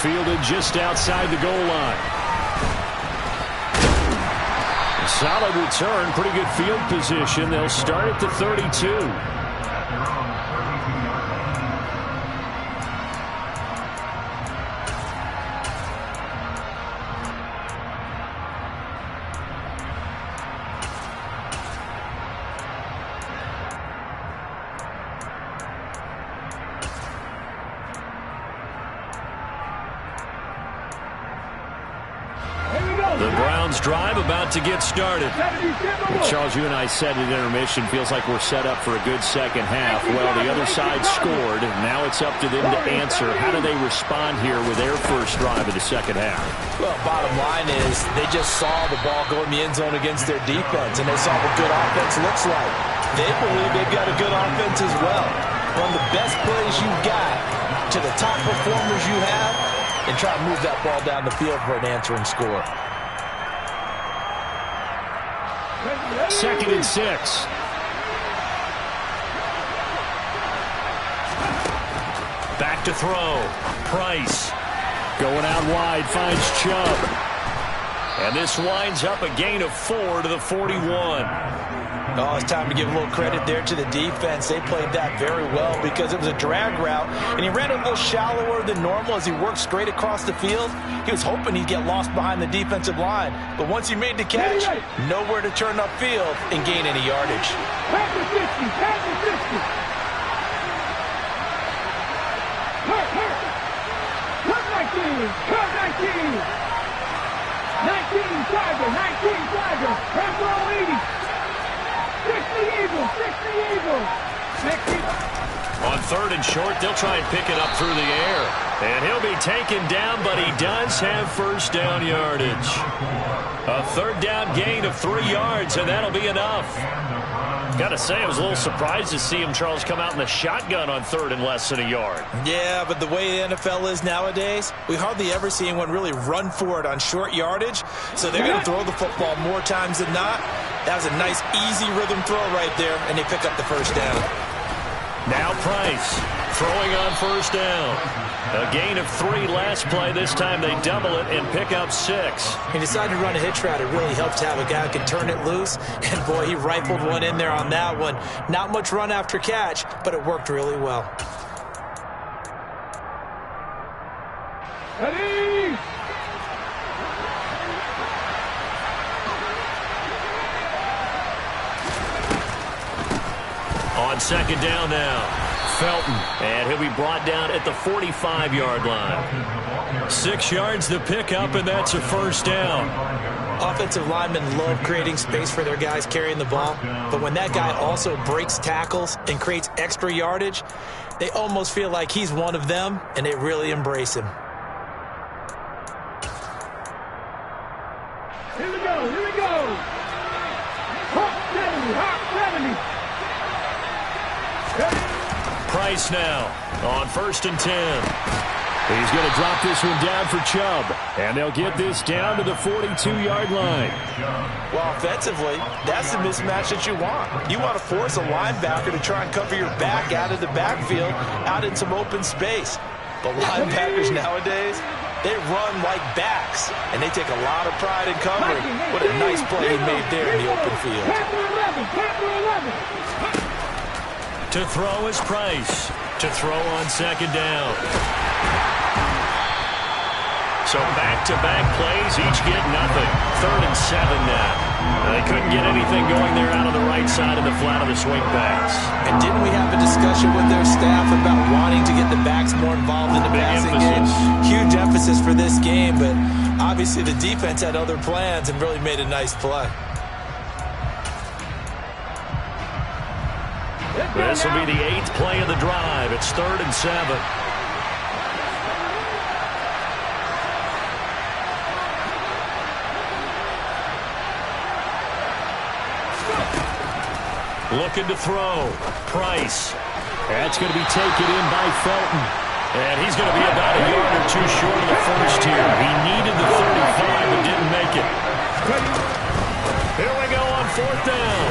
Fielded just outside the goal line. Solid return, pretty good field position. They'll start at the 32. The Browns drive about to get started. Charles, you and I said at intermission, feels like we're set up for a good second half. Well, the other side scored. Now it's up to them to answer. How do they respond here with their first drive of the second half? Well, bottom line is they just saw the ball go in the end zone against their defense, and they saw what good offense looks like. They believe they've got a good offense as well. Run the best plays you've got to the top performers you have and try to move that ball down the field for an answering score. 2nd and 6. Back to throw. Price. Going out wide, finds Chubb. And this winds up a gain of 4 to the 41. Oh, it's time to give a little credit there to the defense. They played that very well because it was a drag route, and he ran a little shallower than normal as he worked straight across the field. He was hoping he'd get lost behind the defensive line, but once he made the catch, nowhere to turn upfield and gain any yardage. Pass the 50, pass the 50. Cut 19, 19 Tiger, 19 Tiger, pass all 80. 60 Eagles, 60 Eagles, 60. On 3rd and short, they'll try and pick it up through the air. And he'll be taken down, but he does have first down yardage. A 3rd down gain of 3 yards, and that'll be enough. Got to say, I was a little surprised to see him, Charles, come out in the shotgun on 3rd and less than a yard. Yeah, but the way the NFL is nowadays, we hardly ever see anyone really run for it on short yardage. So they're going to throw the football more times than not. That was a nice, easy rhythm throw right there, and they pick up the first down. Now Price throwing on first down. A gain of 3 last play. This time they double it and pick up 6. He decided to run a hitch route. It really helps to have a guy who can turn it loose. And, boy, he rifled one in there on that one. Not much run after catch, but it worked really well. Ready? On 2nd down now, Felton, and he'll be brought down at the 45-yard line. 6 yards the pickup, and that's a first down. Offensive linemen love creating space for their guys carrying the ball, but when that guy also breaks tackles and creates extra yardage, they almost feel like he's one of them, and they really embrace him. Here we go, here we go. Hawk 70, Hawk 70. Price now on 1st and 10. He's going to drop this one down for Chubb, and they'll get this down to the 42-yard line. Well, offensively, that's the mismatch that you want. You want to force a linebacker to try and cover your back out of the backfield, out in some open space. But linebackers nowadays, they run like backs, and they take a lot of pride in covering. What a nice play he made there in the open field. To throw is Price. To throw on 2nd down. So back-to-back plays, each get nothing. 3rd and 7 now. They couldn't get anything going there out of the right side of the flat of the swing pass. And didn't we have a discussion with their staff about wanting to get the backs more involved in the passing game? Huge emphasis for this game, but obviously the defense had other plans and really made a nice play. This will be the 8th play of the drive. It's 3rd and 7. Looking to throw. Price. That's going to be taken in by Felton. And he's going to be about a yard or 2 short of the first here. He needed the 35 but didn't make it. Here we go on 4th down.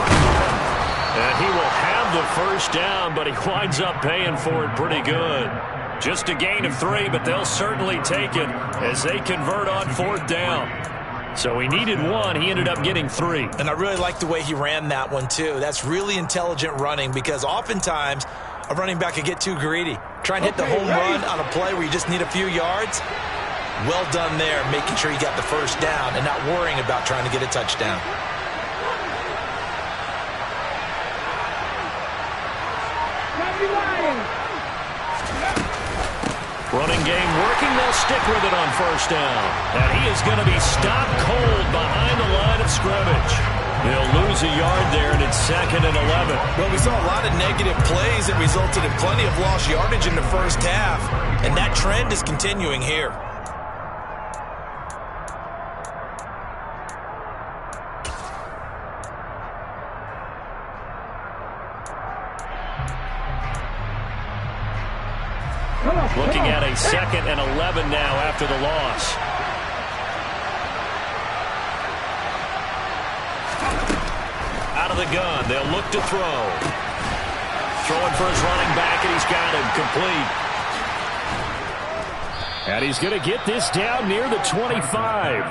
And he will have the first down, but he winds up paying for it pretty good. Just a gain of 3, but they'll certainly take it as they convert on 4th down. So he needed 1. He ended up getting 3. And I really like the way he ran that one, too. That's really intelligent running because oftentimes a running back can get too greedy. Try and hit the home run on a play where you just need a few yards. Well done there, making sure you got the first down and not worrying about trying to get a touchdown. Running game working. They'll stick with it on 1st down. And he is going to be stopped cold behind the line of scrimmage. They'll lose a yard there, and it's 2nd and 11. Well, we saw a lot of negative plays that resulted in plenty of lost yardage in the first half, and that trend is continuing here. Looking at a 2nd and 11 now after the loss. Out of the gun, they'll look to throw. Throwing for his running back, and he's got him complete. And he's going to get this down near the 25.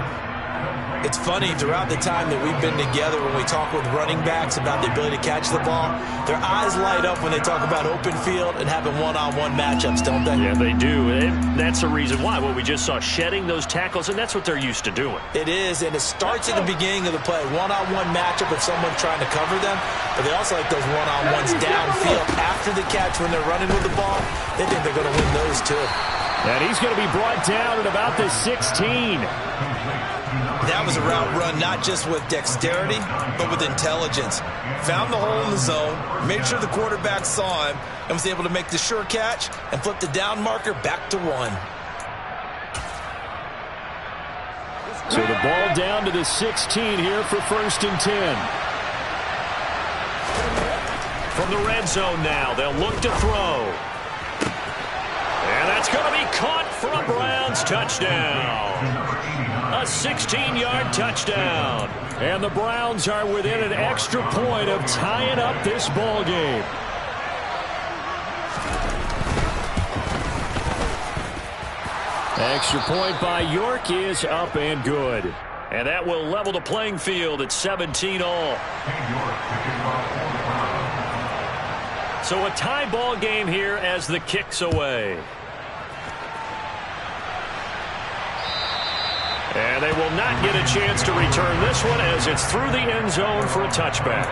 It's funny, throughout the time that we've been together, when we talk with running backs about the ability to catch the ball, their eyes light up when they talk about open field and having one-on-one matchups, don't they? Yeah, they do. And that's the reason why. What we just saw, shedding those tackles, and that's what they're used to doing. It is, and it starts at the beginning of the play. One-on-one matchup with someone trying to cover them, but they also like those one-on-ones downfield after the catch when they're running with the ball. They think they're going to win those, too. And he's going to be brought down at about the 16. That was a route run not just with dexterity, but with intelligence. Found the hole in the zone, made sure the quarterback saw him, and was able to make the sure catch and flip the down marker back to 1. So the ball down to the 16 here for 1st and 10. From the red zone now, they'll look to throw. And that's going to be caught for a Browns touchdown. A 16-yard touchdown. And the Browns are within an extra point of tying up this ball game. Extra point by York is up and good. And that will level the playing field at 17 all. So a tie ball game here as the kick's away. And they will not get a chance to return this one as it's through the end zone for a touchback.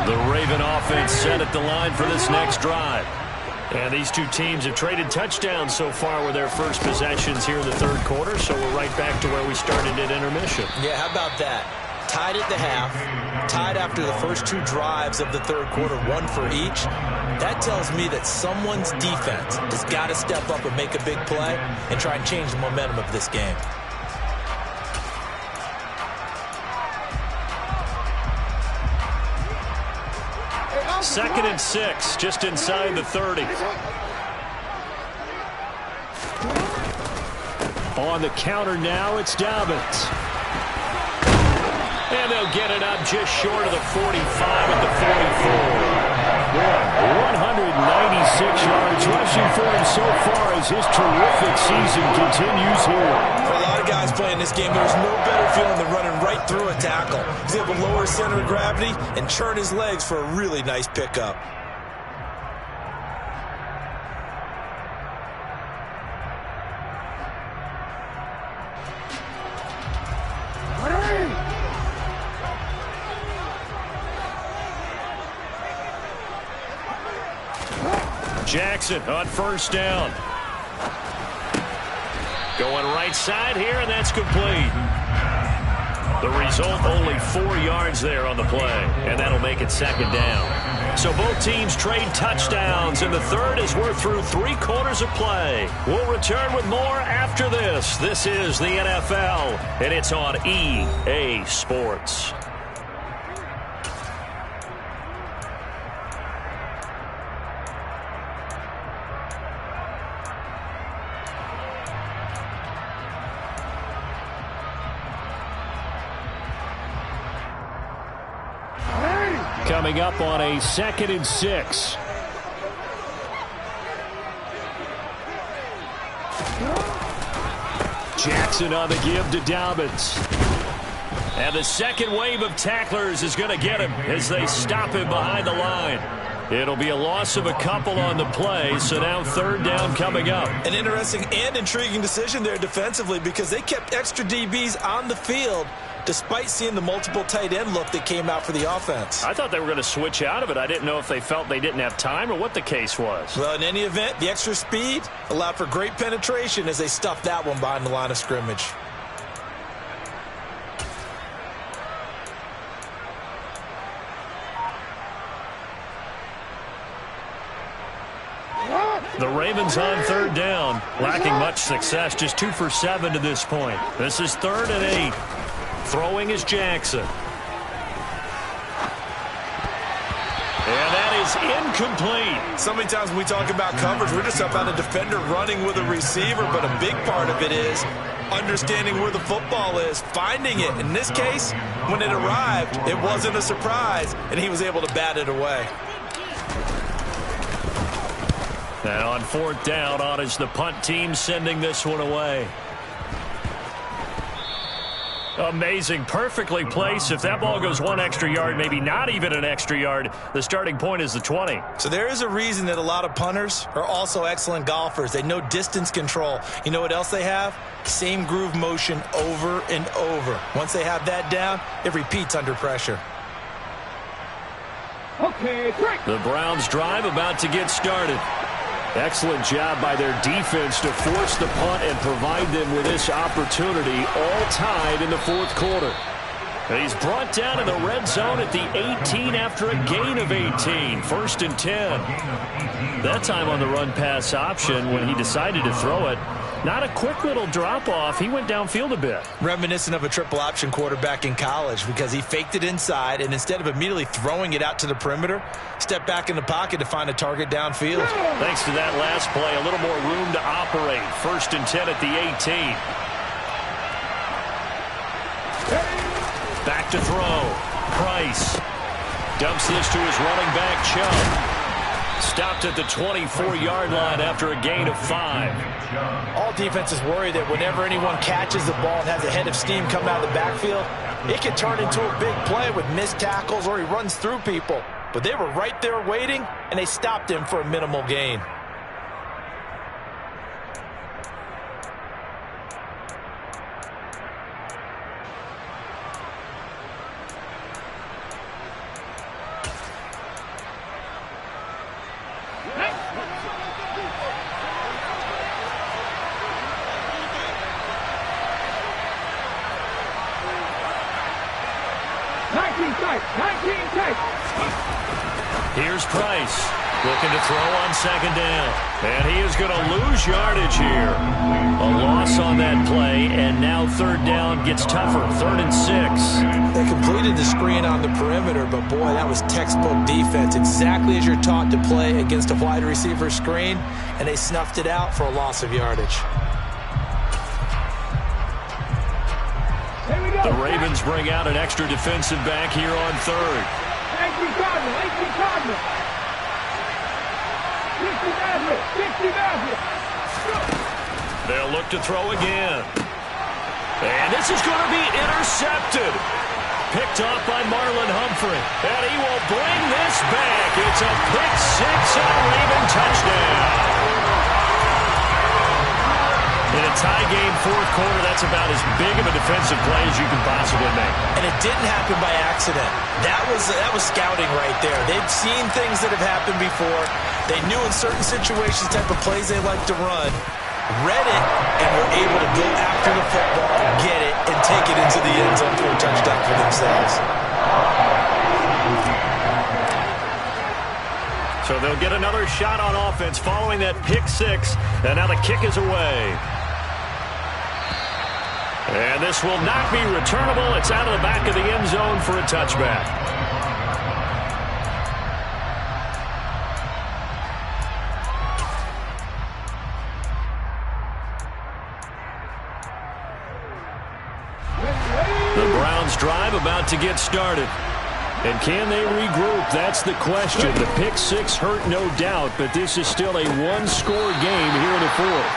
The Raven offense set at the line for this next drive. And these two teams have traded touchdowns so far with their first possessions here in the 3rd quarter, so we're right back to where we started at intermission. Yeah, how about that? Tied at the half, tied after the first 2 drives of the 3rd quarter, 1 for each. That tells me that someone's defense has got to step up and make a big play and try and change the momentum of this game. Second and 6, just inside the 30. On the counter now, it's Dobbins. And they'll get it up just short of the 45 at the 196 yards rushing for him so far as his terrific season continues here. For a lot of guys playing this game, there's no better feeling than running right through a tackle. He's able to lower his center of gravity and churn his legs for a really nice pickup. Jackson on 1st down. Going right side here, and that's complete. The result, only 4 yards there on the play, and that'll make it 2nd down. So both teams trade touchdowns, and the 3rd as we're through 3 quarters of play. We'll return with more after this. This is the NFL, and it's on EA Sports. coming up on a 2nd and 6. Jackson on the give to Dobbins. And the second wave of tacklers is going to get him as they stop him behind the line. It'll be a loss of a couple on the play, so now 3rd down coming up. An interesting and intriguing decision there defensively because they kept extra DBs on the field despite seeing the multiple tight end look that came out for the offense. I thought they were going to switch out of it. I didn't know if they felt they didn't have time or what the case was. Well, in any event, the extra speed allowed for great penetration as they stuffed that one behind the line of scrimmage. The Ravens on 3rd down, lacking much success, just 2 for 7 to this point. This is 3rd and 8. Throwing is Jackson. And that is incomplete. So many times when we talk about coverage, we're just about a defender running with a receiver, but a big part of it is understanding where the football is, finding it. In this case, when it arrived, it wasn't a surprise, and he was able to bat it away. And on 4th down, on is the punt team sending this one away. Amazing. Perfectly placed. If that ball goes 1 extra yard, maybe not even an extra yard, the starting point is the 20. So there is a reason that a lot of punters are also excellent golfers. They know distance control. You know what else they have? Same groove motion over and over. Once they have that down, it repeats under pressure. Okay, break. The Browns drive about to get started. Excellent job by their defense to force the punt and provide them with this opportunity, all tied in the 4th quarter. And he's brought down in the red zone at the 18 after a gain of 18. 1st and 10. That time on the run-pass option when he decided to throw it. Not a quick little drop-off. He went downfield a bit. Reminiscent of a triple option quarterback in college because he faked it inside, and instead of immediately throwing it out to the perimeter, stepped back in the pocket to find a target downfield. Thanks to that last play, a little more room to operate. 1st and 10 at the 18. Back to throw. Price dumps this to his running back, Chubb. Stopped at the 24-yard line after a gain of 5. All defenses worry that whenever anyone catches the ball and has a head of steam come out of the backfield, it can turn into a big play with missed tackles or he runs through people. But they were right there waiting, and they stopped him for a minimal gain. Here's Price looking to throw on 2nd down. And he is going to lose yardage here. A loss on that play, and now 3rd down gets tougher. 3rd and 6. They completed the screen on the perimeter, but boy, that was textbook defense. Exactly as you're taught to play against a wide receiver screen, and they snuffed it out for a loss of yardage. The Ravens bring out an extra defensive back here on 3rd. 18 Cardinal. 60 Madrid. They'll look to throw again. And this is going to be intercepted. Picked off by Marlon Humphrey. And he will bring this back. It's a pick 6 and a Raven touchdown. In a tie game 4th quarter, that's about as big of a defensive play as you can possibly make. And it didn't happen by accident. That was scouting right there. They've seen things that have happened before. They knew in certain situations the type of plays they like to run, read it, and were able to go after the football, get it, and take it into the end zone for a touchdown for themselves. So they'll get another shot on offense following that pick 6, and now the kick is away. And this will not be returnable. It's out of the back of the end zone for a touchback. The Browns drive about to get started. And can they regroup? That's the question. The pick six hurt, no doubt, but this is still a one-score game here in the fourth.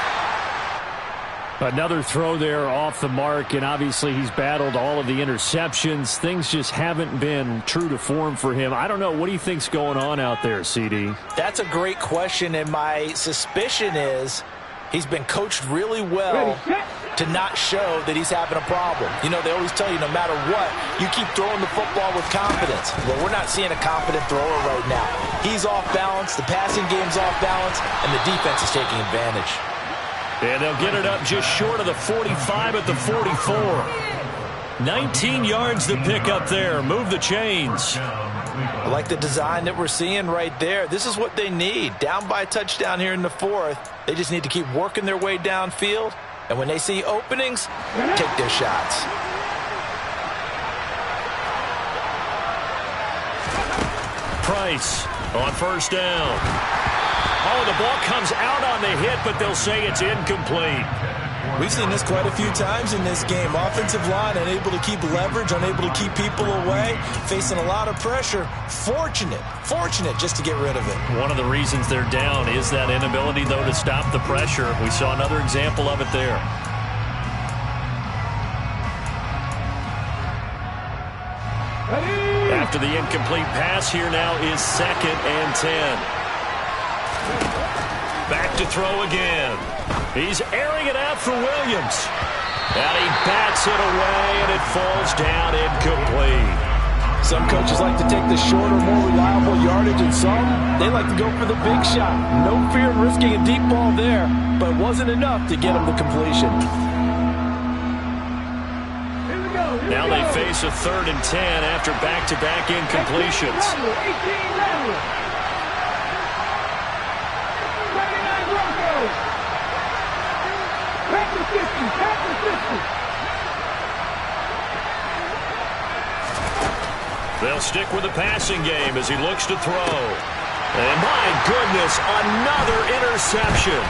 Another throw there off the mark, and obviously he's battled all of the interceptions. Things just haven't been true to form for him. I don't know. What do you think's going on out there, CD? That's a great question, and my suspicion is he's been coached really well to not show that he's having a problem. You know, they always tell you no matter what, you keep throwing the football with confidence. Well, we're not seeing a confident thrower right now. He's off balance, the passing game's off balance, and the defense is taking advantage. And they'll get it up just short of the 45 at the 44. 19 yards to pick up there. Move the chains. I like the design that we're seeing right there. This is what they need. Down by a touchdown here in the fourth. They just need to keep working their way downfield. And when they see openings, take their shots. Price on first down. Oh, the ball comes out on the hit, but they'll say it's incomplete. We've seen this quite a few times in this game. Offensive line unable to keep leverage, unable to keep people away, facing a lot of pressure. Fortunate just to get rid of it. One of the reasons they're down is that inability, though, to stop the pressure. We saw another example of it there. After the incomplete pass, here now is 2nd and 10. Back to throw again. He's airing it out for Williams. And he bats it away, and it falls down incomplete. Some coaches like to take the shorter, more reliable yardage, and some, they like to go for the big shot. No fear in risking a deep ball there, but it wasn't enough to get him the completion. Now they face a 3rd and 10 after back-to-back incompletions. They'll stick with the passing game as he looks to throw. And my goodness, another interception.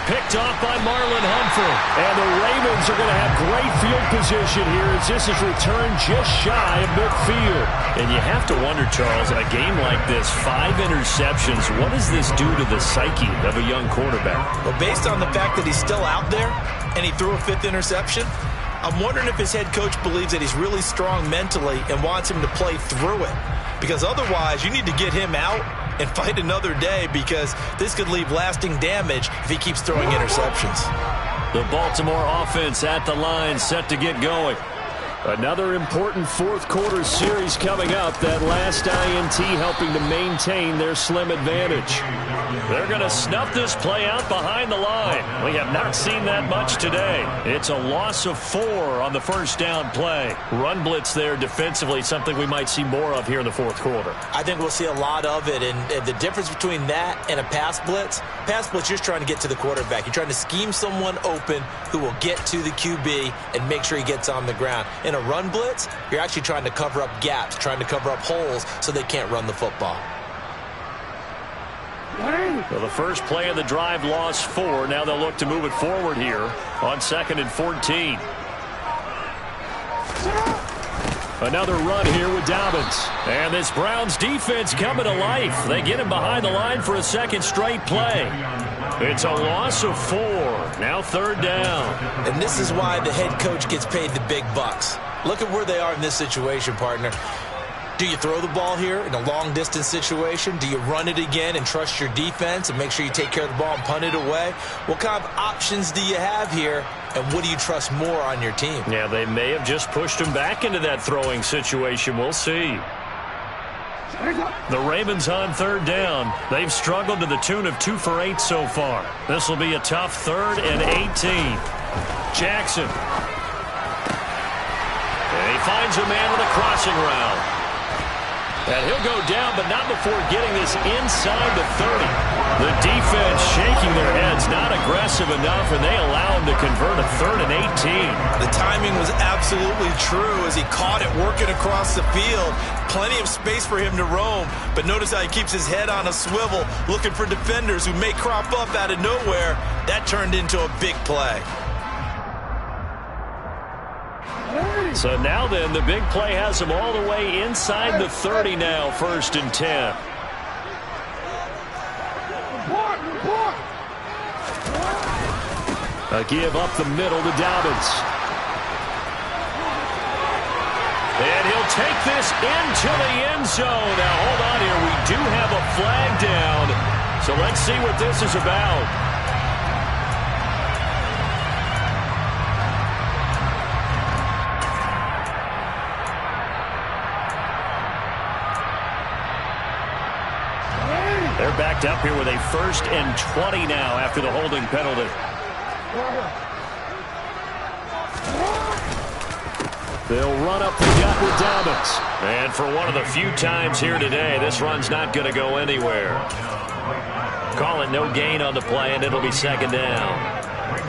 Picked off by Marlon Humphrey. And the Ravens are going to have great field position here as this is returned just shy of midfield. And you have to wonder, Charles, in a game like this, 5 interceptions, what does this do to the psyche of a young quarterback? Well, based on the fact that he's still out there and he threw a 5th interception, I'm wondering if his head coach believes that he's really strong mentally and wants him to play through it. Because otherwise, you need to get him out and fight another day, because this could leave lasting damage if he keeps throwing interceptions. The Baltimore offense at the line, set to get going. Another important fourth quarter series coming up. That last INT helping to maintain their slim advantage. They're going to snuff this play out behind the line. We have not seen that much today. It's a loss of 4 on the first down play. Run blitz there defensively, something we might see more of here in the fourth quarter. I think we'll see a lot of it, and the difference between that and a pass blitz, you're trying to get to the quarterback. You're trying to scheme someone open who will get to the QB and make sure he gets on the ground. In a run blitz, you're actually trying to cover up gaps, trying to cover up holes so they can't run the football. Well, the first play of the drive lost 4. Now they'll look to move it forward here on 2nd and 14. Another run here with Dobbins. And this Browns defense coming to life. They get him behind the line for a second straight play. It's a loss of 4. Now 3rd down. And this is why the head coach gets paid the big bucks. Look at where they are in this situation, partner. Do you throw the ball here in a long-distance situation? Do you run it again and trust your defense and make sure you take care of the ball and punt it away? What kind of options do you have here, and what do you trust more on your team? Yeah, they may have just pushed him back into that throwing situation. We'll see. The Ravens on 3rd down. They've struggled to the tune of 2 for 8 so far. This will be a tough 3rd and 18. Jackson. And he finds a man with a crossing route. And he'll go down, but not before getting this inside the 30. The defense shaking their heads, not aggressive enough, and they allow him to convert a 3rd and 18. The timing was absolutely true as he caught it working across the field. Plenty of space for him to roam, but notice how he keeps his head on a swivel, looking for defenders who may crop up out of nowhere. That turned into a big play. So now then, the big play has them all the way inside the 30 now, 1st and 10. A give up the middle to Dobbins. And he'll take this into the end zone. Now, hold on here. We do have a flag down. So let's see what this is about. They're backed up here with a 1st and 20 now after the holding penalty. They'll run up the gut with Dobbins. And for one of the few times here today, this run's not going to go anywhere. Call it no gain on the play, and it'll be 2nd down.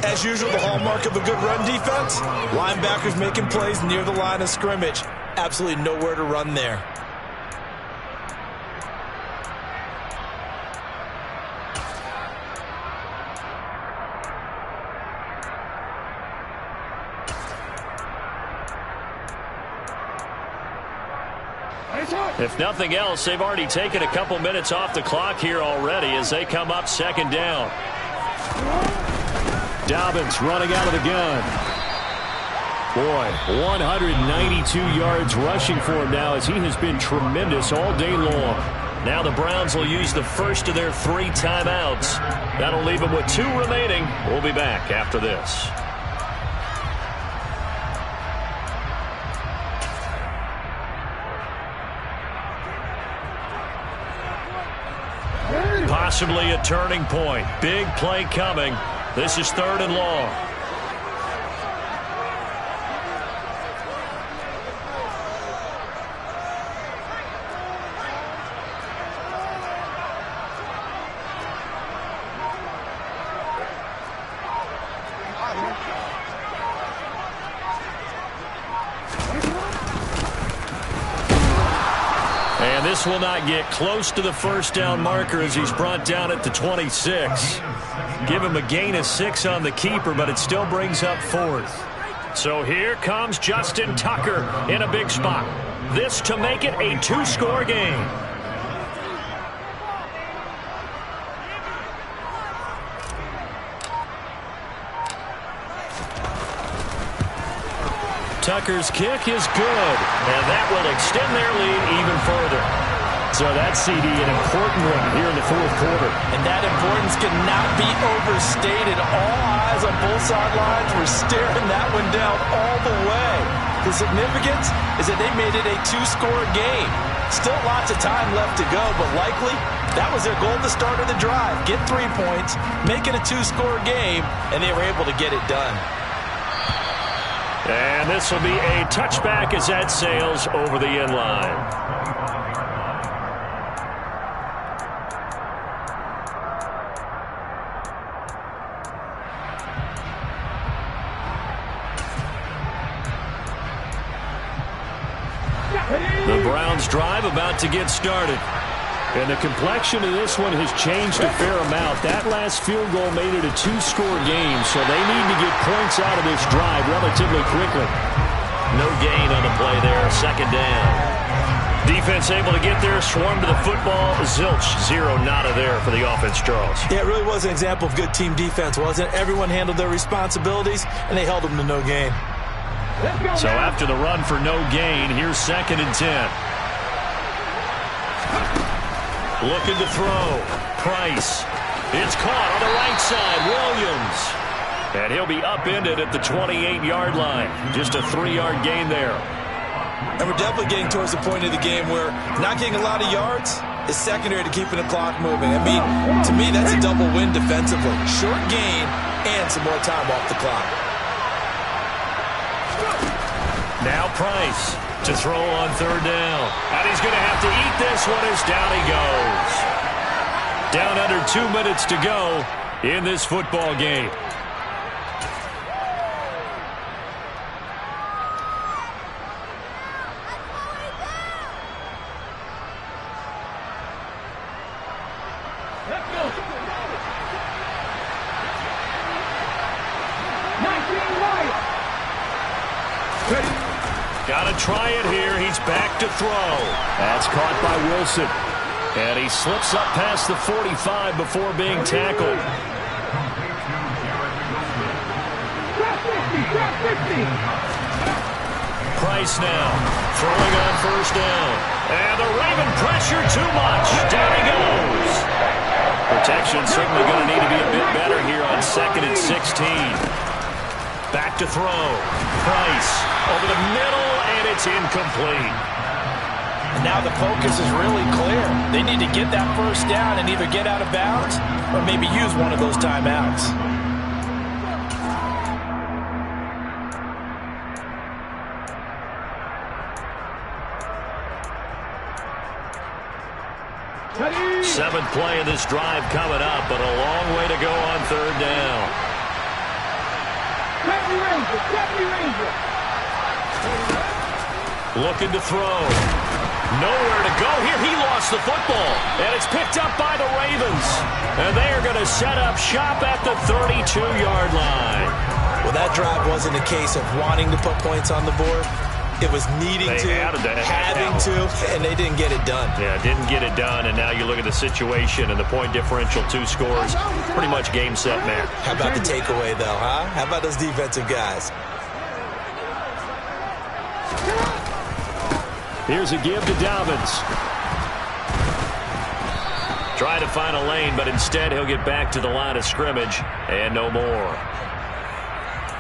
As usual, the hallmark of a good run defense, linebackers making plays near the line of scrimmage. Absolutely nowhere to run there. If nothing else, they've already taken a couple minutes off the clock here already as they come up 2nd down. Dobbins running out of the gun. Boy, 192 yards rushing for him now as he has been tremendous all day long. Now the Browns will use the 1st of their 3 timeouts. That'll leave them with 2 remaining. We'll be back after this. Possibly a turning point. Big play coming. This is 3rd and long. And this will not get close to the 1st down marker as he's brought down at the 26. Give him a gain of 6 on the keeper, but it still brings up 4th. So here comes Justin Tucker in a big spot. This to make it a 2-score game. Tucker's kick is good, and that will extend their lead even further. So that CD, an important one here in the 4th quarter. And that importance cannot be overstated. All eyes on both sidelines were staring that one down all the way. The significance is that they made it a 2-score game. Still lots of time left to go, but likely that was their goal at the start of the drive. Get 3 points, make it a 2-score game, and they were able to get it done. And this will be a touchback as that sails over the end line. The Browns drive about to get started. And the complexion of this one has changed a fair amount. That last field goal made it a 2-score game, so they need to get points out of this drive relatively quickly. No gain on the play there, 2nd down. Defense able to get there, swarm to the football. Zilch, 0 nada there for the offense, Charles. Yeah, it really was an example of good team defense, wasn't it? Everyone handled their responsibilities, and they held them to no gain. So after the run for no gain, here's 2nd and 10. Looking to throw. Price. It's caught on the right side. Williams. And he'll be upended at the 28-yard line. Just a 3-yard gain there. And we're definitely getting towards the point of the game where not getting a lot of yards is secondary to keeping the clock moving. I mean, to me, that's a double win defensively. Short gain and some more time off the clock. Now Price to throw on 3rd down. And he's going to have to eat this one as down he goes. Down under 2 minutes to go in this football game. Let's go. 19 right. Ready. Got to try it here. He's back to throw. That's caught by Wilson. And he slips up past the 45 before being tackled. Price now, throwing on first down. And the Raven pressure too much. Down he goes. Protection certainly going to need to be a bit better here on 2nd and 16. Back to throw. Price over the middle, and it's incomplete. Now the focus is really clear. They need to get that first down and either get out of bounds or maybe use one of those timeouts. Seventh play of this drive coming up, but a long way to go on 3rd down. Looking to throw. Nowhere to go here. He lost the football, and it's picked up by the Ravens. And they are going to set up shop at the 32-yard line. Well, that drive wasn't a case of wanting to put points on the board. It was needing to, having to, and they didn't get it done. Yeah, didn't get it done, and now you look at the situation and the point differential, 2 scores, pretty much game, set, match. How about the takeaway, though, huh? How about those defensive guys? Here's a give to Dobbins. Try to find a lane, but instead he'll get back to the line of scrimmage and no more.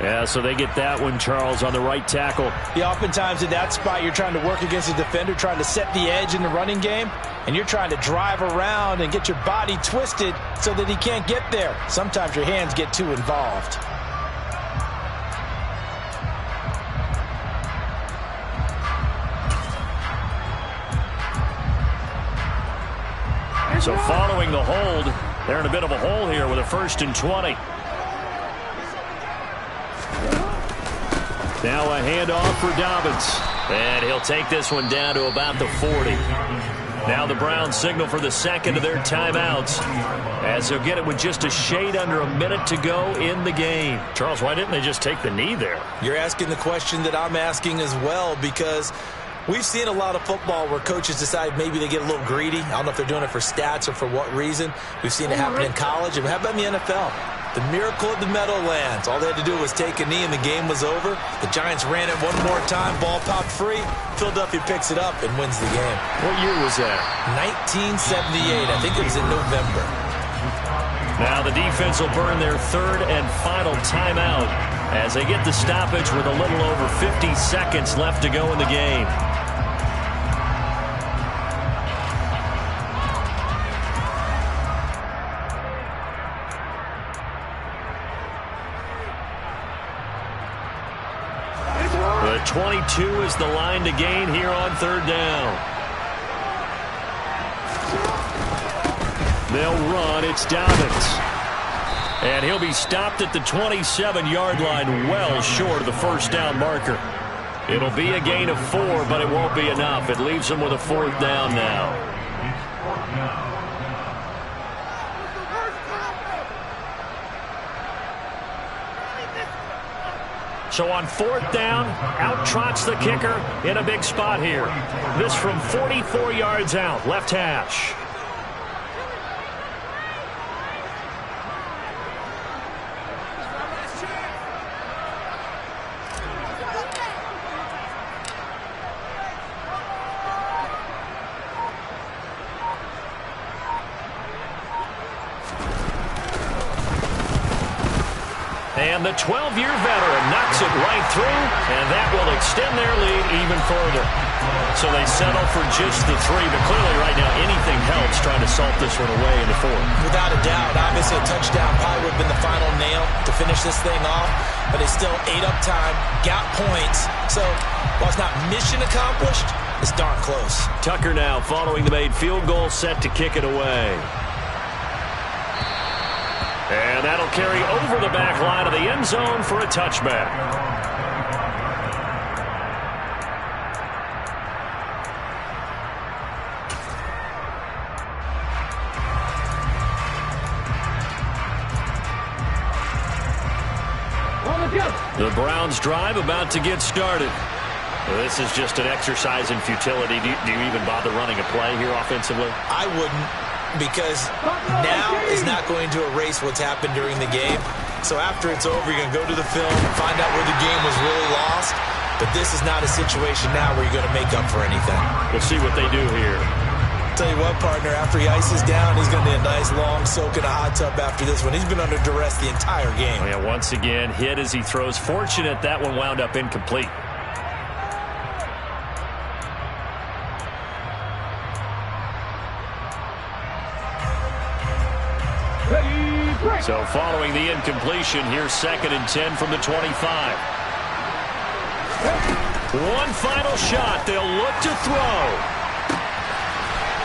Yeah, so they get that one, Charles, on the right tackle. Yeah, oftentimes in that spot, you're trying to work against a defender, trying to set the edge in the running game, and you're trying to drive around and get your body twisted so that he can't get there. Sometimes your hands get too involved. So following the hold, they're in a bit of a hole here with a 1st and 20. Now a handoff for Dobbins. And he'll take this one down to about the 40. Now the Browns signal for the 2nd of their timeouts, as they'll get it with just a shade under a minute to go in the game. Charles, why didn't they just take the knee there? You're asking the question that I'm asking as well, because we've seen a lot of football where coaches decide maybe they get a little greedy. I don't know if they're doing it for stats or for what reason. We've seen it happen in college. And how about in the NFL? The miracle of the Meadowlands. All they had to do was take a knee and the game was over. The Giants ran it one more time. Ball popped free. Philadelphia picks it up and wins the game. What year was that? 1978. I think it was in November. Now the defense will burn their 3rd and final timeout as they get the stoppage with a little over 50 seconds left to go in the game. The 22 is the line to gain here on 3rd down. They'll run. It's Dobbins. And he'll be stopped at the 27-yard line, well short of the 1st down marker. It'll be a gain of 4, but it won't be enough. It leaves them with a 4th down now. So on 4th down, out trots the kicker in a big spot here. This from 44 yards out, left hash. And the 12-year veteran knocks it right through, and that will extend their lead even further. So they settle for just the 3, but clearly right now anything helps trying to salt this one away in the 4th. Without a doubt, obviously a touchdown probably would have been the final nail to finish this thing off, but they still ate up time, got points. So while it's not mission accomplished, it's darn close. Tucker now following the made field goal, set to kick it away. And that'll carry over the back line of the end zone for a touchback. The Browns drive about to get started. This is just an exercise in futility. Do you even bother running a play here offensively? I wouldn't, because now is not going to erase what's happened during the game. So after it's over, you're going to go to the film, find out where the game was really lost. But this is not a situation now where you're going to make up for anything. We'll see what they do here. Tell you what, partner, after he ices down, he's going to need a nice long soak in a hot tub after this one. He's been under duress the entire game. Oh, yeah, once again, hit as he throws. Fortunate that one wound up incomplete. So following the incompletion, here's 2nd and 10 from the 25. One final shot. They'll look to throw.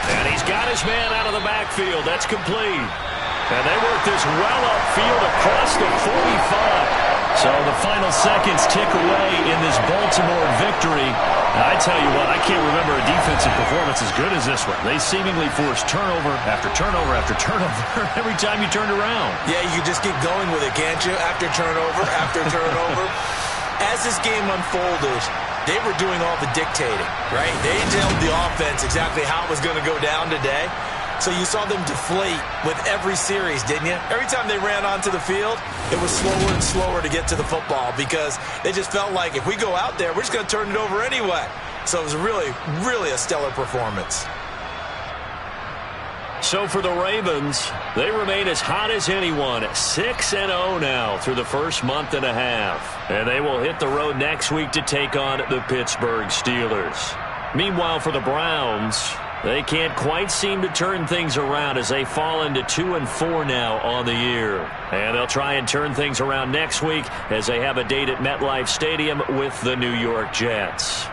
And he's got his man out of the backfield. That's complete. And they work this well upfield across the 45. So the final seconds tick away in this Baltimore victory. And I tell you what, I can't remember a defensive performance as good as this one. They seemingly forced turnover after turnover after turnover every time you turned around. Yeah, you just keep going with it, can't you? After turnover, after turnover. As this game unfolded, they were doing all the dictating, right? They told the offense exactly how it was going to go down today. So you saw them deflate with every series, didn't you? Every time they ran onto the field, it was slower and slower to get to the football because they just felt like if we go out there, we're just going to turn it over anyway. So it was really, really a stellar performance. So for the Ravens, they remain as hot as anyone, 6-0 now through the first month and a half. And they will hit the road next week to take on the Pittsburgh Steelers. Meanwhile, for the Browns, they can't quite seem to turn things around as they fall into 2-4 now on the year. And they'll try and turn things around next week as they have a date at MetLife Stadium with the New York Jets.